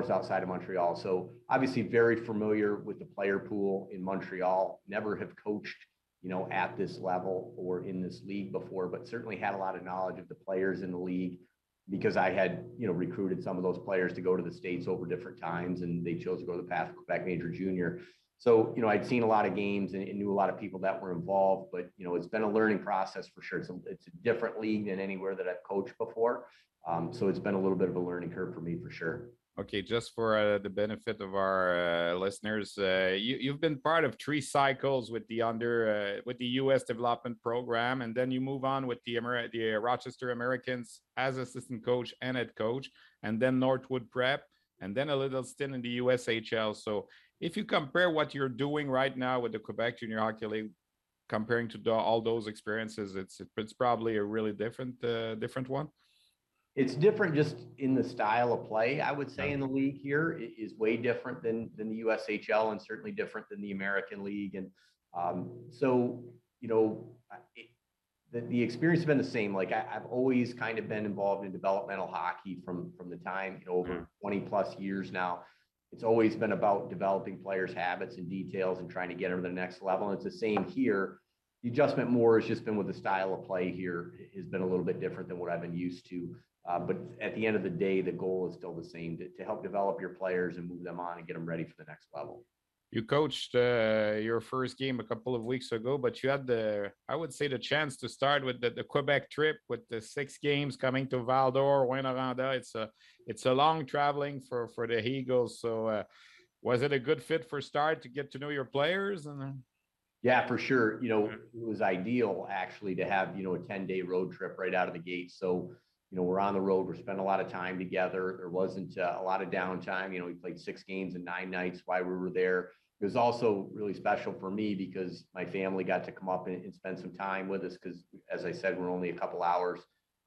outside of Montreal. So obviously very familiar with the player pool in Montreal. Never have coached at this level or in this league before, but certainly had a lot of knowledge of the players in the league because I had, recruited some of those players to go to the States over different times and they chose to go to the path of Quebec Major Junior. So, I'd seen a lot of games and knew a lot of people that were involved, but, it's been a learning process for sure. It's a different league than anywhere that I've coached before. So it's been a little bit of a learning curve for me for sure. Okay, just for the benefit of our listeners, you've been part of 3 cycles with the U.S. development program, and then you move on with the Rochester Americans as assistant coach and head coach, and then Northwood Prep, and then a little stint in the USHL. So if you compare what you're doing right now with the Quebec Junior Hockey League comparing to all those experiences, it's probably a really different one. It's different just in the style of play, I would say, Yeah. in the league here. It is way different than the USHL, and certainly different than the American League. And so, you know, the experience has been the same. Like I've always kind of been involved in developmental hockey from the time, you know, over 20 plus years now. It's always been about developing players' habits and details and trying to get them to the next level. And it's the same here. The adjustment more has just been with the style of play here has been a little bit different than what I've been used to. But at the end of the day, the goal is still the same, to help develop your players and move them on and get them ready for the next level. You coached your first game a couple of weeks ago, but you had I would say, the chance to start with the Quebec trip with the 6 games coming to Val-d'Or, Rouyn-Noranda. It's a long traveling for the Eagles. So was it a good fit for start to get to know your players? Yeah, for sure. You know, it was ideal actually to have, you know, a 10-day road trip right out of the gate. So, you know, we're on the road, we're spending a lot of time together. There wasn't a lot of downtime. You know, we played 6 games in 9 nights while we were there. It was also really special for me because my family got to come up and spend some time with us because, as I said, we're only a couple hours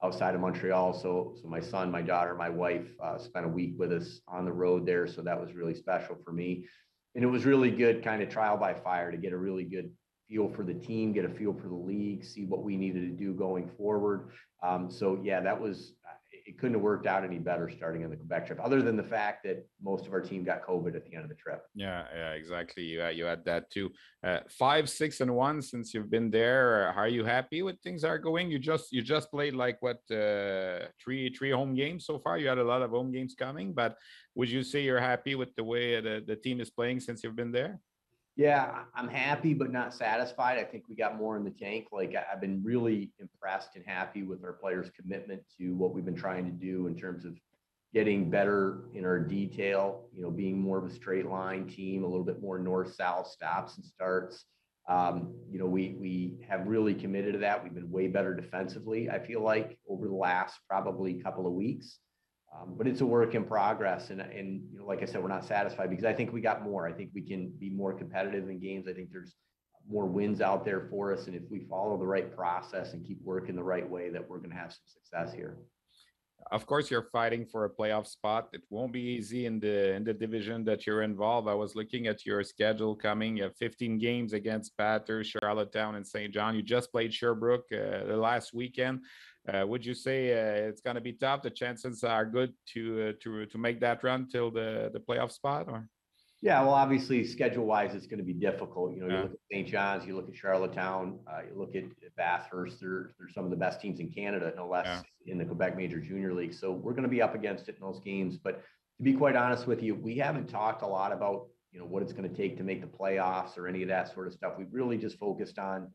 outside of Montreal. So my son, my daughter, my wife spent a week with us on the road there. So that was really special for me. And it was really good kind of trial by fire to get a really good feel for the team, get a feel for the league, see what we needed to do going forward. So yeah, it couldn't have worked out any better starting on the Quebec trip, other than the fact that most of our team got COVID at the end of the trip. Yeah, exactly. You had that too. 5, 6, and 1 since you've been there. Are you happy with things are going? You just played like what, 3 home games so far. You had a lot of home games coming, but would you say you're happy with the way the team is playing since you've been there? Yeah, I'm happy, but not satisfied. I think we got more in the tank. Like I've been really impressed and happy with our players' commitment to what we've been trying to do in terms of getting better in our detail, you know, being more of a straight line team, a little bit more north-south stops and starts. You know, we have really committed to that. We've been way better defensively, I feel like, over the last probably couple of weeks. But it's a work in progress. And, you know, like I said, we're not satisfied because I think we got more. I think we can be more competitive in games. I think there's more wins out there for us. And if we follow the right process and keep working the right way, that we're going to have some success here. Of course, you're fighting for a playoff spot. It won't be easy in the division that you're involved. I was looking at your schedule coming. You have 15 games against Bathurst, Charlottetown, and St. John. You just played Sherbrooke the last weekend. Would you say it's going to be tough? The chances are good to make that run till the playoff spot, or? Yeah, well, obviously, schedule-wise, it's going to be difficult. You know, you look at St. John's, you look at Charlottetown, you look at Bathurst. They're some of the best teams in Canada, no less, in the Quebec Major Junior League. So we're going to be up against it in those games. But to be quite honest with you, we haven't talked a lot about, you know, what it's going to take to make the playoffs or any of that sort of stuff. We've really just focused on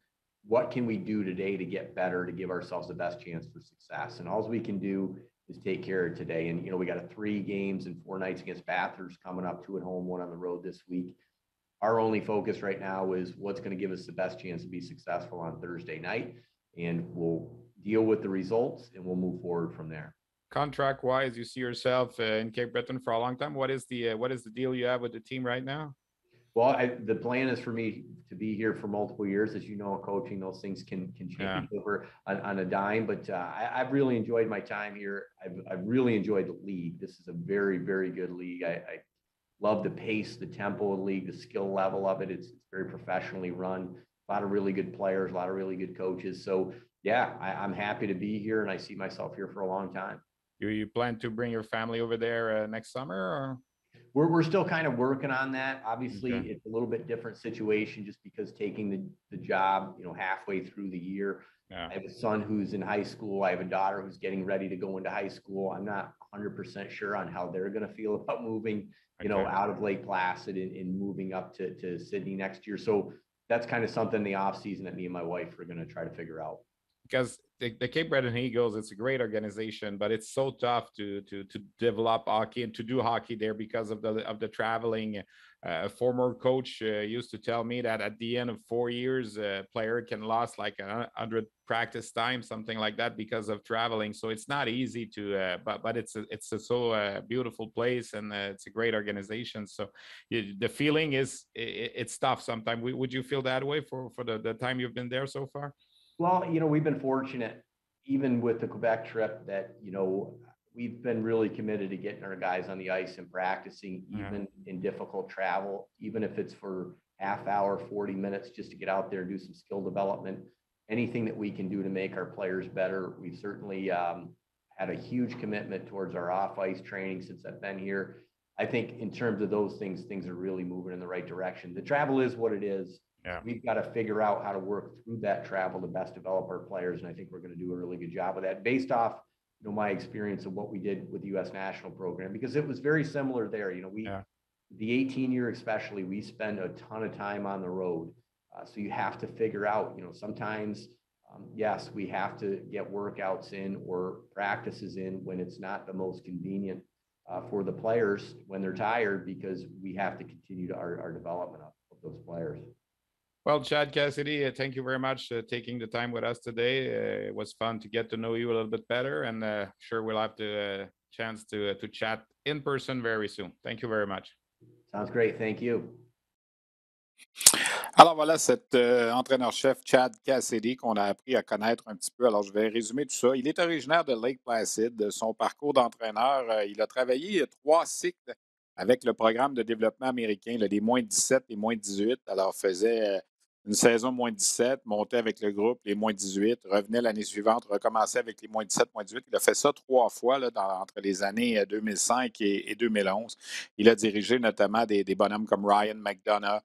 what can we do today to get better, to give ourselves the best chance for success. And all we can do is take care of today. And, you know, we got 3 games and 4 nights against Bathurst coming up, 2 at home, 1 on the road this week. Our only focus right now is what's going to give us the best chance to be successful on Thursday night. And we'll deal with the results and we'll move forward from there. Contract wise, you see yourself in Cape Breton for a long time. What is the deal you have with the team right now? Well, the plan is for me to be here for multiple years. As you know, coaching, those things can change over on a dime. But I've really enjoyed my time here. I've really enjoyed the league. This is a very, very good league. I love the pace, the tempo of the league, the skill level of it. It's very professionally run. A lot of really good players, a lot of really good coaches. So, yeah, I'm happy to be here, and I see myself here for a long time. You plan to bring your family over there next summer, or? We're still kind of working on that. Obviously, it's a little bit different situation just because taking the job, you know, halfway through the year. I have a son who's in high school. I have a daughter who's getting ready to go into high school. I'm not 100% sure on how they're going to feel about moving, you know, out of Lake Placid and moving up to Sydney next year. So that's kind of something in the off season that me and my wife are going to try to figure out. because the Cape Breton Eagles, it's a great organization, but it's so tough to develop hockey and to do hockey there because of the traveling. A former coach used to tell me that at the end of 4 years, a player can lose like 100 practice time, something like that, because of traveling. So it's not easy to, but it's so beautiful place, and it's a great organization. So the feeling is it's tough sometimes. Would you feel that way for the time you've been there so far? Well, we've been fortunate, even with the Quebec trip, that, we've been really committed to getting our guys on the ice and practicing, even in difficult travel, even if it's for half hour, 40 minutes, just to get out there and do some skill development. Anything that we can do to make our players better. We've certainly had a huge commitment towards our off-ice training since I've been here. I think in terms of those things are really moving in the right direction. The travel is what it is. Yeah. We've got to figure out how to work through that travel to best develop our players. And I think we're going to do a really good job of that based off, my experience of what we did with the U.S. national program, because it was very similar there. The 18-year especially, we spend a ton of time on the road. So you have to figure out, sometimes, yes, we have to get workouts in or practices in when it's not the most convenient for the players when they're tired, because we have to continue to our development of those players. Well, Chad Cassidy, thank you very much taking the time with us today. It was fun to get to know you a little bit better, and sure we'll have the chance to chat in person very soon. Thank you very much. Sounds great. Thank you. Alors voilà cet entraîneur-chef Chad Cassidy qu'on a appris à connaître un petit peu. Alors je vais résumer tout ça. Il est originaire de Lake Placid. Son parcours d'entraîneur, il a travaillé 3 cycles avec le programme de développement américain, là, les moins 17 et moins 18. Alors faisait une saison moins 17, montait avec le groupe, les moins 18, revenait l'année suivante, recommençait avec les moins 17, moins 18. Il a fait ça 3 fois là, entre les années 2005 et 2011. Il a dirigé notamment des bonhommes comme Ryan McDonough,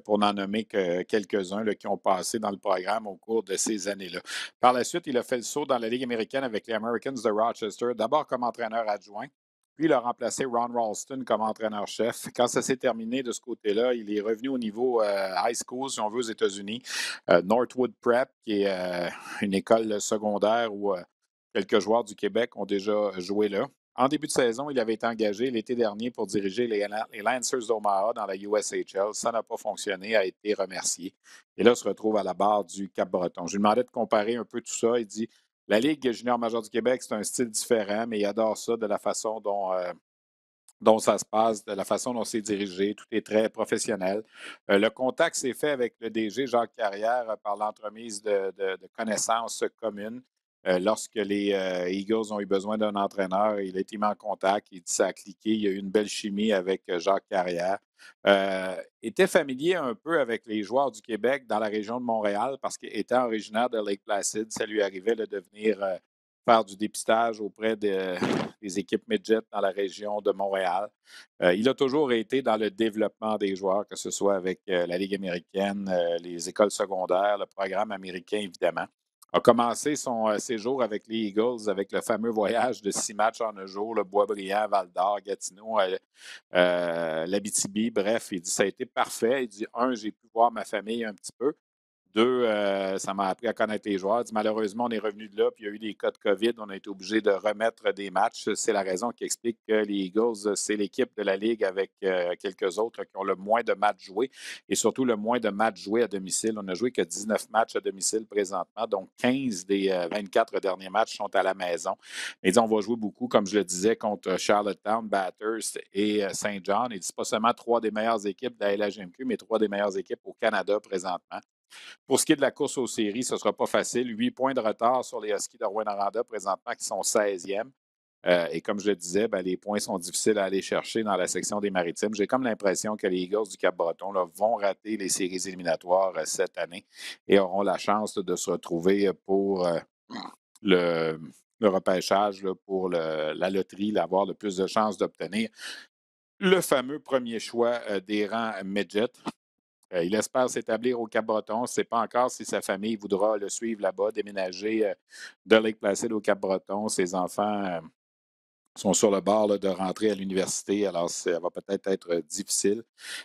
pour n'en nommer que quelques-uns là, qui ont passé dans le programme au cours de ces années-là. Par la suite, il a fait le saut dans la Ligue américaine avec les Americans de Rochester, d'abord comme entraîneur adjoint, puis il a remplacé Ron Ralston comme entraîneur-chef. Quand ça s'est terminé de ce côté-là, il est revenu au niveau high school, si on veut, aux États-Unis, Northwood Prep, qui est une école secondaire où quelques joueurs du Québec ont déjà joué là. En début de saison, il avait été engagé l'été dernier pour diriger les Lancers d'Omaha dans la USHL. Ça n'a pas fonctionné, a été remercié. Et là, il se retrouve à la barre du Cap-Breton. Je lui demandais de comparer un peu tout ça. Il dit, la Ligue junior majeure du Québec, c'est un style différent, mais il adore ça de la façon dont ça se passe, de la façon dont c'est dirigé. Tout est très professionnel. Le contact s'est fait avec le DG Jacques Carrière par l'entremise de connaissances communes. Lorsque les Eagles ont eu besoin d'un entraîneur, il a été mis en contact. Il dit ça a cliqué. Il y a eu une belle chimie avec Jacques Carrière. Était familier un peu avec les joueurs du Québec dans la région de Montréal parce qu'étant originaire de Lake Placid, ça lui arrivait de venir faire du dépistage auprès des équipes midget dans la région de Montréal. Il a toujours été dans le développement des joueurs, que ce soit avec la Ligue américaine, les écoles secondaires, le programme américain, évidemment. A commencé son séjour avec les Eagles avec le fameux voyage de 6 matchs en un jour, le Boisbriand, Val-d'Or, Gatineau, l'Abitibi. Bref, il dit ça a été parfait. Il dit, j'ai pu voir ma famille un petit peu. 2, ça m'a appris à connaître les joueurs. Il dit, malheureusement, on est revenu de là, puis il y a eu des cas de COVID. On a été obligé de remettre des matchs. C'est la raison qui explique que les Eagles, c'est l'équipe de la Ligue avec quelques autres qui ont le moins de matchs joués et surtout le moins de matchs joués à domicile. On n'a joué que 19 matchs à domicile présentement, donc 15 des 24 derniers matchs sont à la maison. Il dit, on va jouer beaucoup, comme je le disais, contre Charlottetown, Bathurst et Saint John. Il dit, c'est pas seulement 3 des meilleures équipes de la LHMQ, mais 3 des meilleures équipes au Canada présentement. Pour ce qui est de la course aux séries, ce ne sera pas facile. 8 points de retard sur les Huskies de Rouyn-Noranda présentement qui sont 16e. Et comme je le disais, les points sont difficiles à aller chercher dans la section des Maritimes. J'ai comme l'impression que les Eagles du Cap-Breton vont rater les séries éliminatoires cette année et auront la chance de se retrouver pour le repêchage, pour la loterie, avoir le plus de chances d'obtenir le fameux premier choix des rangs midget. Il espère s'établir au Cap-Breton. On ne sait pas encore si sa famille voudra le suivre là-bas, déménager de Lake Placid au Cap-Breton. Ses enfants sont sur le bord là, de rentrer à l'université, alors ça va peut-être être difficile.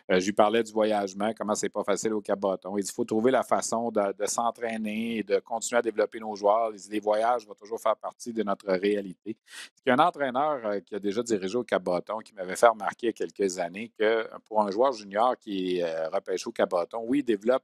Je lui parlais du voyagement, comment c'est pas facile au Cap-Breton. Il dit qu'il faut trouver la façon de s'entraîner et de continuer à développer nos joueurs. Il dit les voyages vont toujours faire partie de notre réalité. Il y a un entraîneur qui a déjà dirigé au Cap-Breton qui m'avait fait remarquer il y a quelques années que pour un joueur junior qui est repêché au Cap-Breton, oui, il développe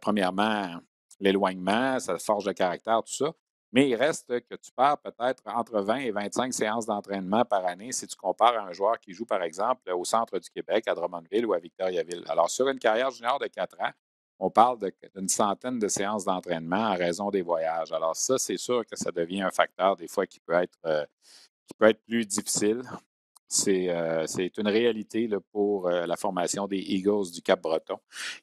premièrement l'éloignement, sa forge de caractère, tout ça. Mais il reste que tu perds peut-être entre 20 et 25 séances d'entraînement par année si tu compares à un joueur qui joue, par exemple, au centre du Québec, à Drummondville ou à Victoriaville. Alors, sur une carrière junior de 4 ans, on parle d'une centaine de séances d'entraînement en raison des voyages. Alors, ça, c'est sûr que ça devient un facteur des fois qui peut être plus difficile. C'est une réalité là, pour la formation des Eagles du Cap-Breton,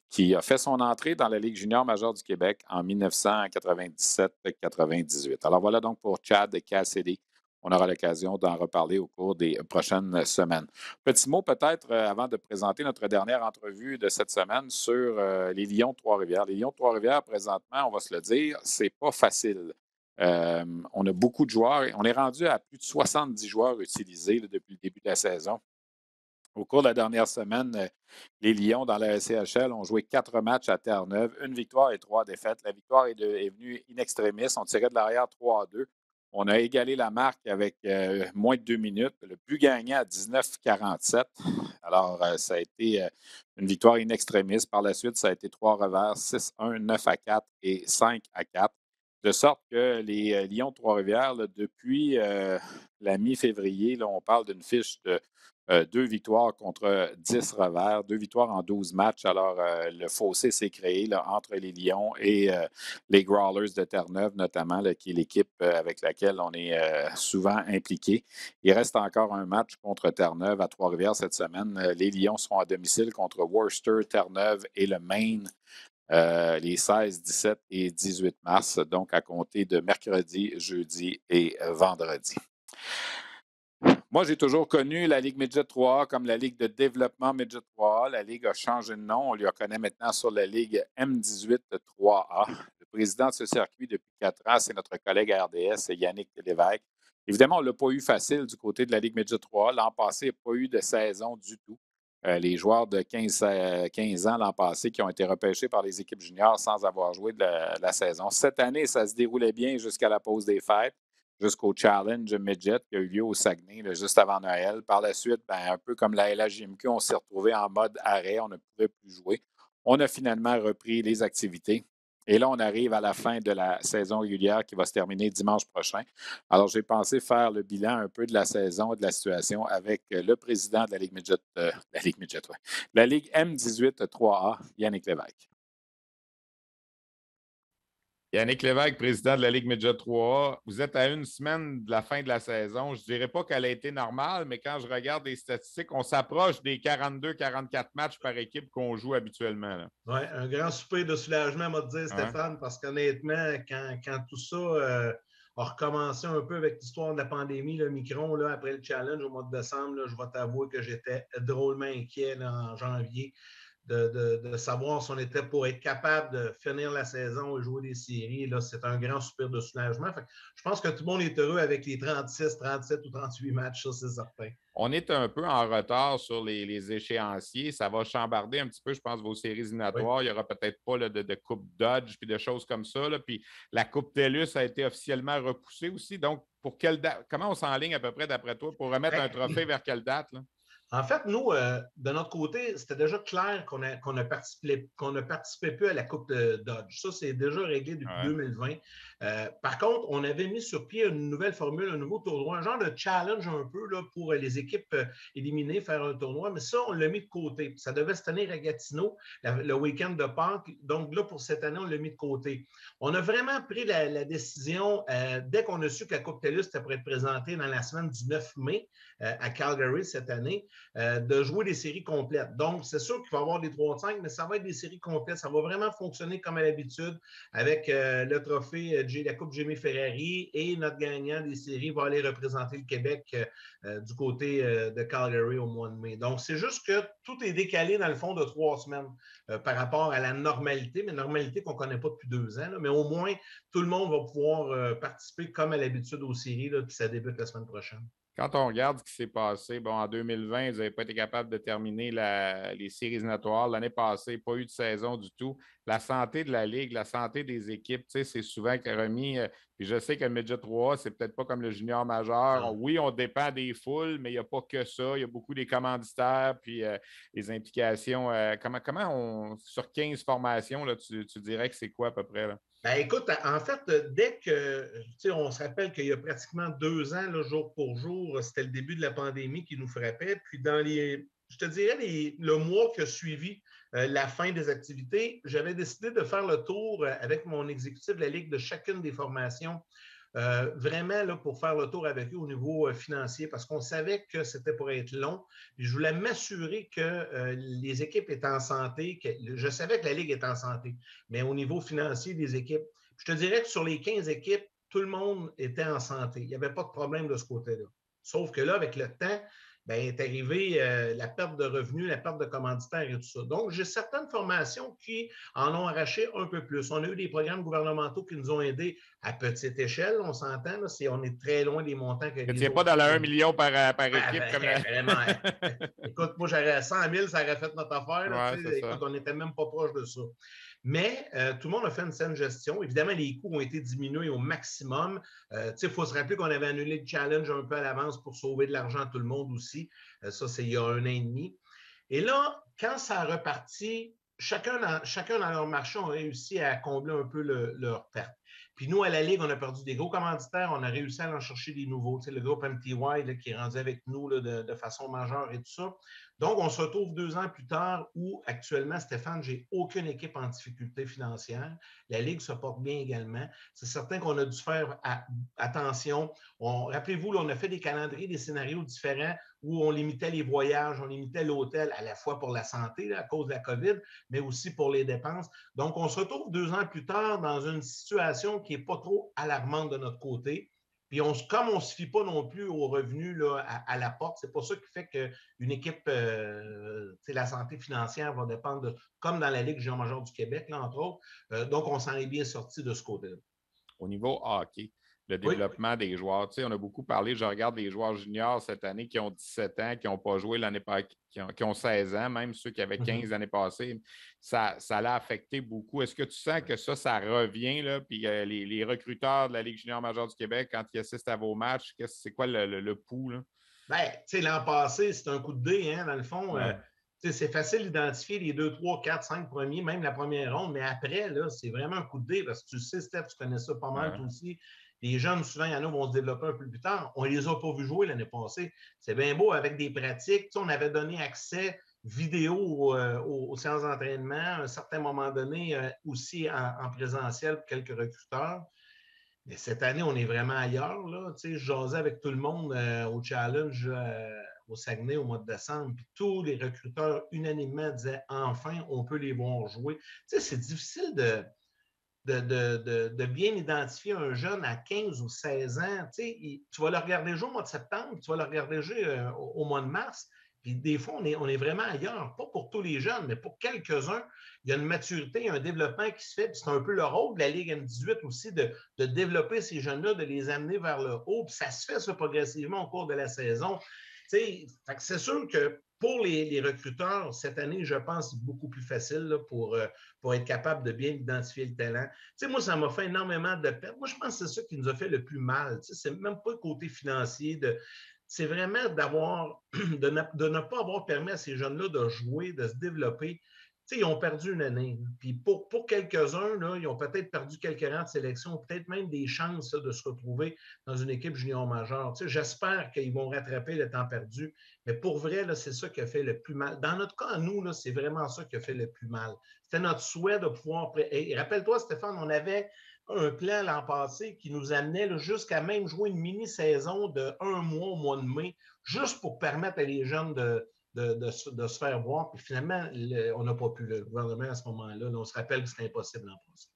qui a fait son entrée dans la Ligue junior majeure du Québec en 1997-98. Alors voilà donc pour Chad Cassidy. On aura l'occasion d'en reparler au cours des prochaines semaines. Petit mot peut-être avant de présenter notre dernière entrevue de cette semaine sur les Lions de Trois-Rivières. Les Lions de Trois-Rivières, présentement, on va se le dire, c'est pas facile. On a beaucoup de joueurs. On est rendu à plus de 70 joueurs utilisés là, depuis le début de la saison. Au cours de la dernière semaine, les Lions dans la SCHL ont joué 4 matchs à Terre-Neuve, 1 victoire et 3 défaites. La victoire est venue in extremis. On tirait de l'arrière 3-2. On a égalé la marque avec moins de 2 minutes. Le but gagnant à 19-47. Alors, ça a été une victoire in extremis. Par la suite, ça a été 3 revers, 6-1, 9-4 et 5-4. De sorte que les Lions de Trois-Rivières, là, depuis la mi-février, là, on parle d'une fiche de 2 victoires contre 10 revers, 2 victoires en 12 matchs. Alors, le fossé s'est créé là, entre les Lions et les Growlers de Terre-Neuve, notamment, là, qui est l'équipe avec laquelle on est souvent impliqué. Il reste encore un match contre Terre-Neuve à Trois-Rivières cette semaine. Les Lions seront à domicile contre Worcester, Terre-Neuve et le Maine. Les 16, 17 et 18 mars, donc à compter de mercredi, jeudi et vendredi. Moi, j'ai toujours connu la Ligue Midget 3A comme la Ligue de développement Midget 3A. La Ligue a changé de nom. On lui connaît maintenant sur la Ligue M18 3A. Le président de ce circuit depuis 4 ans, c'est notre collègue à RDS, Yannick Lévesque. Évidemment, on ne l'a pas eu facile du côté de la Ligue Midget 3A. L'an passé, il n'y a pas eu de saison du tout. Les joueurs de 15 ans l'an passé qui ont été repêchés par les équipes juniors sans avoir joué de la saison. Cette année, ça se déroulait bien jusqu'à la pause des fêtes, jusqu'au Challenge Midget qui a eu lieu au Saguenay là, juste avant Noël. Par la suite, un peu comme la LHJMQ, on s'est retrouvé en mode arrêt, on ne pouvait plus jouer. On a finalement repris les activités. Et là, on arrive à la fin de la saison régulière qui va se terminer dimanche prochain. Alors, j'ai pensé faire le bilan un peu de la saison et de la situation avec le président de la Ligue Midget, la Ligue M18 3A, Yannick Lévesque. Yannick Lévesque, président de la Ligue Midget 3A. Vous êtes à une semaine de la fin de la saison. Je ne dirais pas qu'elle a été normale, mais quand je regarde les statistiques, on s'approche des 42-44 matchs par équipe qu'on joue habituellement. Oui, un grand souper de soulagement, moi, te dire, Stéphane, parce qu'honnêtement, quand tout ça a recommencé un peu avec l'histoire de la pandémie, le Micron, là, après le challenge au mois de décembre, là, je vais t'avouer que j'étais drôlement inquiet là, en janvier. De savoir si on était pour être capable de finir la saison et jouer des séries. Là, c'est un grand soupir de soulagement. Fait que je pense que tout le monde est heureux avec les 36, 37 ou 38 matchs, ça, c'est certain. On est un peu en retard sur les échéanciers. Ça va chambarder un petit peu, je pense, vos séries éliminatoires. Oui. Il n'y aura peut-être pas là, de Coupe Dodge puis de choses comme ça. Là. Puis la Coupe TELUS a été officiellement repoussée aussi. Donc, pour quelle date? Comment on s'enligne à peu près, d'après toi, pour remettre un trophée vers quelle date? Là? En fait, nous, de notre côté, c'était déjà clair qu'on ne participait plus à la Coupe de Dodge. Ça, c'est déjà réglé depuis 2020. Par contre, on avait mis sur pied une nouvelle formule, un nouveau tournoi, un genre de challenge un peu là, pour les équipes éliminées, faire un tournoi. Mais ça, on l'a mis de côté. Ça devait se tenir à Gatineau le week-end de Pâques. Donc là, pour cette année, on l'a mis de côté. On a vraiment pris la décision, dès qu'on a su que la Coupe TELUS était pour être présentée dans la semaine du 9 mai à Calgary cette année, de jouer des séries complètes. Donc, c'est sûr qu'il va y avoir des 3-5, mais ça va être des séries complètes. Ça va vraiment fonctionner comme à l'habitude avec le trophée la Coupe Jimmy Ferrari et notre gagnant des séries va aller représenter le Québec du côté de Calgary au mois de mai. Donc, c'est juste que tout est décalé dans le fond de 3 semaines par rapport à la normalité, mais normalité qu'on ne connaît pas depuis 2 ans. Là, mais au moins, tout le monde va pouvoir participer comme à l'habitude aux séries, là, puis ça débute la semaine prochaine. Quand on regarde ce qui s'est passé, bon, en 2020, vous n'avez pas été capable de terminer les séries éliminatoires. L'année passée, pas eu de saison du tout. La santé de la Ligue, la santé des équipes, c'est souvent remis. Puis je sais que le Midget 3A, c'est peut-être pas comme le junior majeur. Oui, on dépend des foules, mais il n'y a pas que ça. Il y a beaucoup des commanditaires, puis les implications. Sur 15 formations, là, tu dirais que c'est quoi à peu près? Là? Ben, écoute, en fait, dès que, on se rappelle qu'il y a pratiquement 2 ans, là, jour pour jour, c'était le début de la pandémie qui nous frappait. Puis je te dirais, le mois qui a suivi la fin des activités, j'avais décidé de faire le tour avec mon exécutif de la Ligue de chacune des formations. Vraiment là, pour faire le tour avec eux au niveau financier, parce qu'on savait que c'était pour être long. Puis je voulais m'assurer que les équipes étaient en santé. Je savais que la Ligue était en santé, mais au niveau financier des équipes, je te dirais que sur les 15 équipes, tout le monde était en santé. Il n'y avait pas de problème de ce côté-là. Sauf que là, avec le temps, ben, est arrivée la perte de revenus, la perte de commanditaires et tout ça. Donc, j'ai certaines formations qui en ont arraché un peu plus. On a eu des programmes gouvernementaux qui nous ont aidés à petite échelle, on s'entend. On est très loin des montants que les autres. Tu n'es pas dans le 1 million par équipe. Comme vraiment. Écoute, moi, j'aurais 100 000, ça aurait fait notre affaire. Là, écoute, on n'était même pas proche de ça. Mais tout le monde a fait une saine gestion. Évidemment, les coûts ont été diminués au maximum. Il faut se rappeler qu'on avait annulé le challenge un peu à l'avance pour sauver de l'argent à tout le monde aussi. Ça, c'est il y a 1 an et demi. Et là, quand ça a reparti, chacun dans leur marché ont réussi à combler un peu leur perte. Puis nous, à la Ligue, on a perdu des gros commanditaires, on a réussi à en chercher des nouveaux. Le groupe MTY là, qui est rendu avec nous là, de façon majeure et tout ça. Donc, on se retrouve 2 ans plus tard où, actuellement, Stéphane, j'ai aucune équipe en difficulté financière. La Ligue se porte bien également. C'est certain qu'on a dû faire attention. Rappelez-vous, là, on a fait des calendriers, des scénarios différents où on limitait les voyages, on limitait l'hôtel à la fois pour la santé là, à cause de la COVID, mais aussi pour les dépenses. Donc, on se retrouve 2 ans plus tard dans une situation qui n'est pas trop alarmante de notre côté. Puis, comme on ne se fie pas non plus aux revenus là, à la porte, c'est pas ça qui fait qu'une équipe, la santé financière va dépendre, comme dans la Ligue junior majeure du Québec, là, entre autres. Donc, on s'en est bien sorti de ce côté-là. Au niveau hockey, le développement des joueurs, on a beaucoup parlé, je regarde les joueurs juniors cette année qui ont 17 ans, qui n'ont pas joué l'année passée, qui ont 16 ans, même ceux qui avaient 15 l'année passée, ça l'a affecté beaucoup. Est-ce que tu sens que ça revient, là, puis les recruteurs de la Ligue junior majeure du Québec, quand ils assistent à vos matchs, c'est quoi le pouls, là? Bien, l'an passé, c'est un coup de dé, hein, dans le fond. Ouais. C'est facile d'identifier les 2, 3, 4, 5 premiers, même la première ronde, mais après, là, c'est vraiment un coup de dé parce que tu sais, Steph, tu connais ça pas mal, toi aussi. Les jeunes, souvent, il y en a vont se développer un peu plus tard. On ne les a pas vus jouer l'année passée. C'est bien beau avec des pratiques. On avait donné accès vidéo aux séances d'entraînement à un certain moment donné, aussi en présentiel pour quelques recruteurs. Mais cette année, on est vraiment ailleurs. Là. Je jasais avec tout le monde au challenge au Saguenay au mois de décembre, puis tous les recruteurs unanimement disaient enfin, on peut les voir jouer. C'est difficile de bien identifier un jeune à 15 ou 16 ans. Tu vas le regarder jouer au mois de septembre, tu vas le regarder jouer au mois de mars. Puis des fois, on est vraiment ailleurs. Pas pour tous les jeunes, mais pour quelques-uns. Il y a une maturité, un développement qui se fait. Puis c'est un peu le rôle de la Ligue M18 aussi de développer ces jeunes-là, de les amener vers le haut. Puis ça se fait ça progressivement au cours de la saison. C'est sûr que pour les recruteurs, cette année, je pense, c'est beaucoup plus facile là, pour être capable de bien identifier le talent. Moi, ça m'a fait énormément de peine. Moi, je pense que c'est ça qui nous a fait le plus mal. C'est même pas le côté financier. C'est vraiment de ne pas avoir permis à ces jeunes-là de jouer, de se développer. Ils ont perdu une année. Puis pour quelques-uns, là, ils ont peut-être perdu quelques rangs de sélection, peut-être même des chances là, de se retrouver dans une équipe junior majeure. J'espère qu'ils vont rattraper le temps perdu. Mais pour vrai, là, c'est ça qui a fait le plus mal. Dans notre cas, nous, là, c'est vraiment ça qui a fait le plus mal. C'était notre souhait de pouvoir... Et rappelle-toi, Stéphane, on avait un plan l'an passé qui nous amenait là, jusqu'à même jouer une mini-saison de 1 mois au mois de mai, juste pour permettre à les jeunes de se faire voir. Puis finalement, on n'a pas pu. Le gouvernement, à ce moment-là, on se rappelle que c'était impossible l'an passé.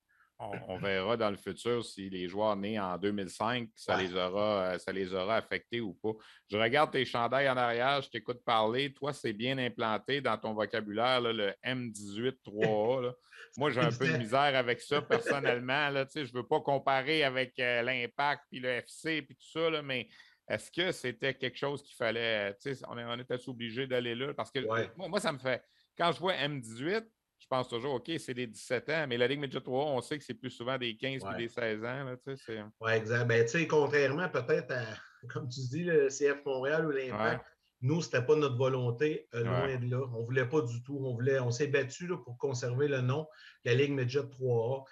On verra dans le futur si les joueurs nés en 2005, ça les aura affectés ou pas. Je regarde tes chandails en arrière, je t'écoute parler. Toi, c'est bien implanté dans ton vocabulaire, là, le M18 3A. Là. Moi, j'ai un peu de misère avec ça personnellement. Là, je ne veux pas comparer avec l'Impact puis le FC puis tout ça, là, mais Est-ce que c'était quelque chose qu'il fallait, tu sais, on était obligé d'aller là? Parce que Ouais. moi, ça me fait, quand je vois M18, je pense toujours, OK, c'est des 17 ans, mais la Ligue Midget 3, on sait que c'est plus souvent des 15 puis des 16 ans. Là, tu sais, oui, exact. Ben, tu sais, contrairement peut-être à, comme tu dis, le CF Montréal ou ouais, l'Impact, nous, ce n'était pas notre volonté, loin ouais. de là. On ne voulait pas du tout. On s'est battu là, pour conserver le nom, la Ligue Midget 3A.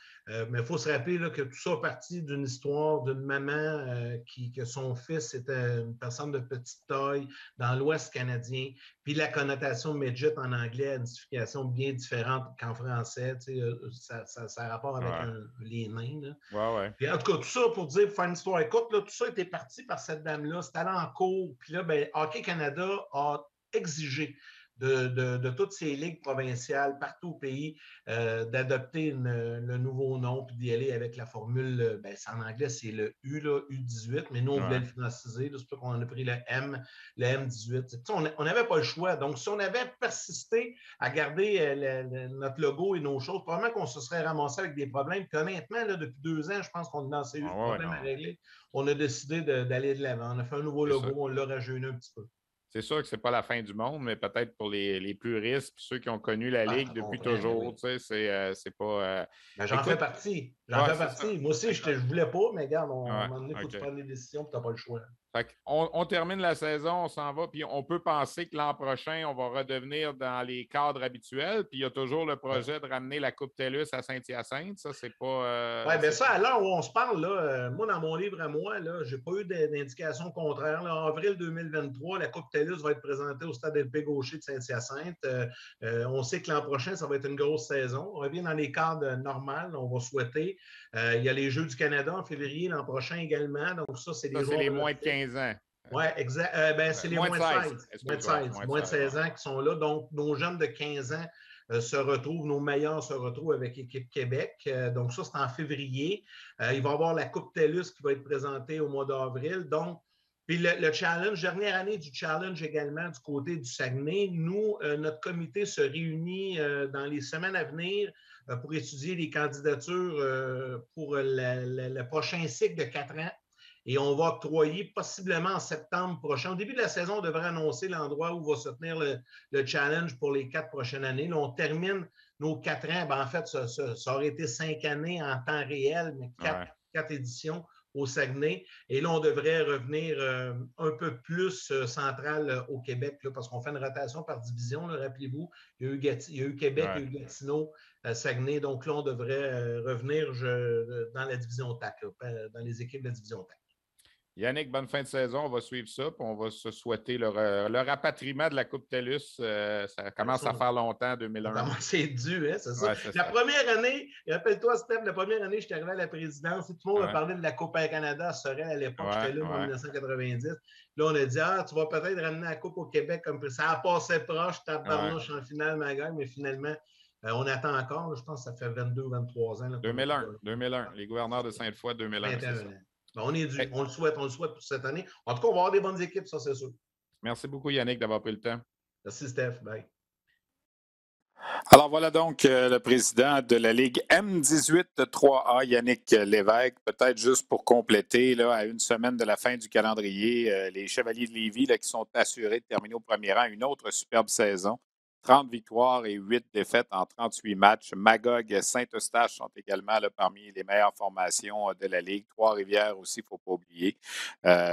Mais il faut se rappeler là, que tout ça est parti d'une histoire d'une maman que son fils était une personne de petite taille dans l'Ouest canadien. Puis la connotation midget en anglais a une signification bien différente qu'en français. Tu sais, ça a rapport avec Ouais. les nains. Là. Ouais, ouais. Puis en tout cas, tout ça pour dire, pour faire une histoire courte, là, tout ça était parti par cette dame-là. C'était allé en cours. Puis là, ben, Hockey Canada a exigé de toutes ces ligues provinciales partout au pays d'adopter le nouveau nom puis d'y aller avec la formule, ben, en anglais, c'est le U, là, U18, mais nous, on voulait le franciser. C'est pour ça qu'on a pris le M18. On n'avait pas le choix. Donc, si on avait persisté à garder notre logo et nos choses, probablement qu'on se serait ramassé avec des problèmes. Puis honnêtement, là, depuis 2 ans, je pense qu'on a dans ces problèmes à régler. On a décidé d'aller de l'avant. On a fait un nouveau logo, on l'a rajeuni un petit peu. C'est sûr que c'est pas la fin du monde, mais peut-être pour les puristes puis ceux qui ont connu la Ligue depuis toujours, tu sais, c'est pas... Ben, j'en fais partie. Moi aussi, je ne voulais pas, mais regarde, à un moment donné, il faut que tu prennes des décisions et tu n'as pas le choix. Fait on termine la saison, on s'en va, puis on peut penser que l'an prochain, on va redevenir dans les cadres habituels, puis il y a toujours le projet de ramener la Coupe TELUS à Saint-Hyacinthe. Ça, c'est pas... oui, bien ça, à l'heure où on se parle, là, moi, dans mon livre à moi, je n'ai pas eu d'indication contraire. Là, en avril 2023, la Coupe TELUS va être présentée au stade LP Gaucher de Saint-Hyacinthe. On sait que l'an prochain, ça va être une grosse saison. On revient dans les cadres normales, on va souhaiter. Il y a les Jeux du Canada en février l'an prochain également. Donc, ça, c'est les joueurs. C'est les moins de 15 ans. Oui, exact. Ben, c'est les moins de 16. Moins de 16 ans qui sont là. Donc, nos jeunes de 15 ans se retrouvent, nos meilleurs se retrouvent avec l'équipe Québec. Donc, ça, c'est en février. Il va y avoir la Coupe TELUS qui va être présentée au mois d'avril. Donc, puis le challenge, dernière année du challenge également du côté du Saguenay. Nous, notre comité se réunit dans les semaines à venir pour étudier les candidatures pour le prochain cycle de 4 ans. Et on va octroyer possiblement en septembre prochain. Au début de la saison, on devrait annoncer l'endroit où va se tenir le challenge pour les 4 prochaines années. Là, on termine nos 4 ans. Ben, en fait, ça aurait été 5 années en temps réel, mais 4 éditions au Saguenay. Et là, on devrait revenir un peu plus central au Québec, là, parce qu'on fait une rotation par division, rappelez-vous. Il y a eu Québec, il y a eu Gatineau, Saguenay. Donc là, on devrait revenir dans la division TAC, dans les équipes de la division TAC. Yannick, bonne fin de saison. On va suivre ça, puis on va se souhaiter le rapatriement de la Coupe TELUS. Ça commence à faire longtemps, 2001. C'est dû, hein, c'est ça. La première année, rappelle-toi, Steph, la première année, je suis arrivé à la présidence et tout le monde a parlé de la Coupe Air Canada à Sorel à l'époque. J'étais là en 1990. Là, on a dit, tu vas peut-être ramener la Coupe au Québec comme ça. A passé proche, tabarnouche en finale, ma gueule, mais finalement, on attend encore. Je pense que ça fait 22 ou 23 ans. Là, 2001. Les gouverneurs de Sainte-Foy, 2001. Ben, on est dû. On le souhaite pour cette année. En tout cas, on va avoir des bonnes équipes, ça, c'est sûr. Merci beaucoup, Yannick, d'avoir pris le temps. Merci, Steph. Bye. Alors voilà donc le président de la Ligue M18 3A, Yannick Lévesque. Peut-être juste pour compléter, là, à une semaine de la fin du calendrier, les Chevaliers de Lévis là, qui sont assurés de terminer au premier rang une autre superbe saison. 30 victoires et 8 défaites en 38 matchs. Magog et Saint-Eustache sont également là, parmi les meilleures formations de la Ligue. Trois-Rivières aussi, il ne faut pas oublier.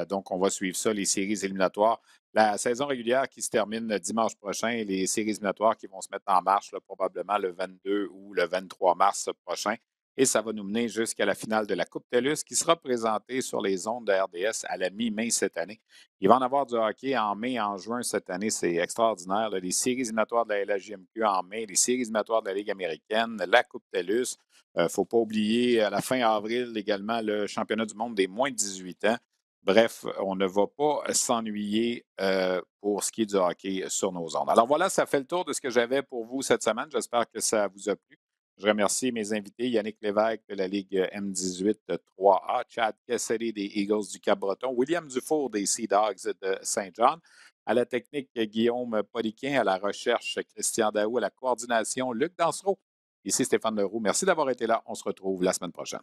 Donc, on va suivre ça, les séries éliminatoires. La saison régulière qui se termine dimanche prochain et les séries éliminatoires qui vont se mettre en marche là, probablement le 22 ou le 23 mars prochain. Et ça va nous mener jusqu'à la finale de la Coupe TELUS qui sera présentée sur les ondes de RDS à la mi-mai cette année. Il va en avoir du hockey en mai et en juin cette année. C'est extraordinaire. Là. Les séries éliminatoires de la LHJMQ en mai, les séries éliminatoires de la Ligue américaine, la Coupe TELUS. Il ne faut pas oublier à la fin avril également le championnat du monde des moins de 18 ans. Bref, on ne va pas s'ennuyer pour ce qui est du hockey sur nos ondes. Alors voilà, ça fait le tour de ce que j'avais pour vous cette semaine. J'espère que ça vous a plu. Je remercie mes invités, Yannick Lévesque de la Ligue M18 3A, Chad Cassidy des Eagles du Cap-Breton, William Dufour des Sea Dogs de Saint-John, à la technique Guillaume Poliquin, à la recherche Christian Daou, à la coordination Luc Dansereau. Ici Stéphane Leroux. Merci d'avoir été là. On se retrouve la semaine prochaine.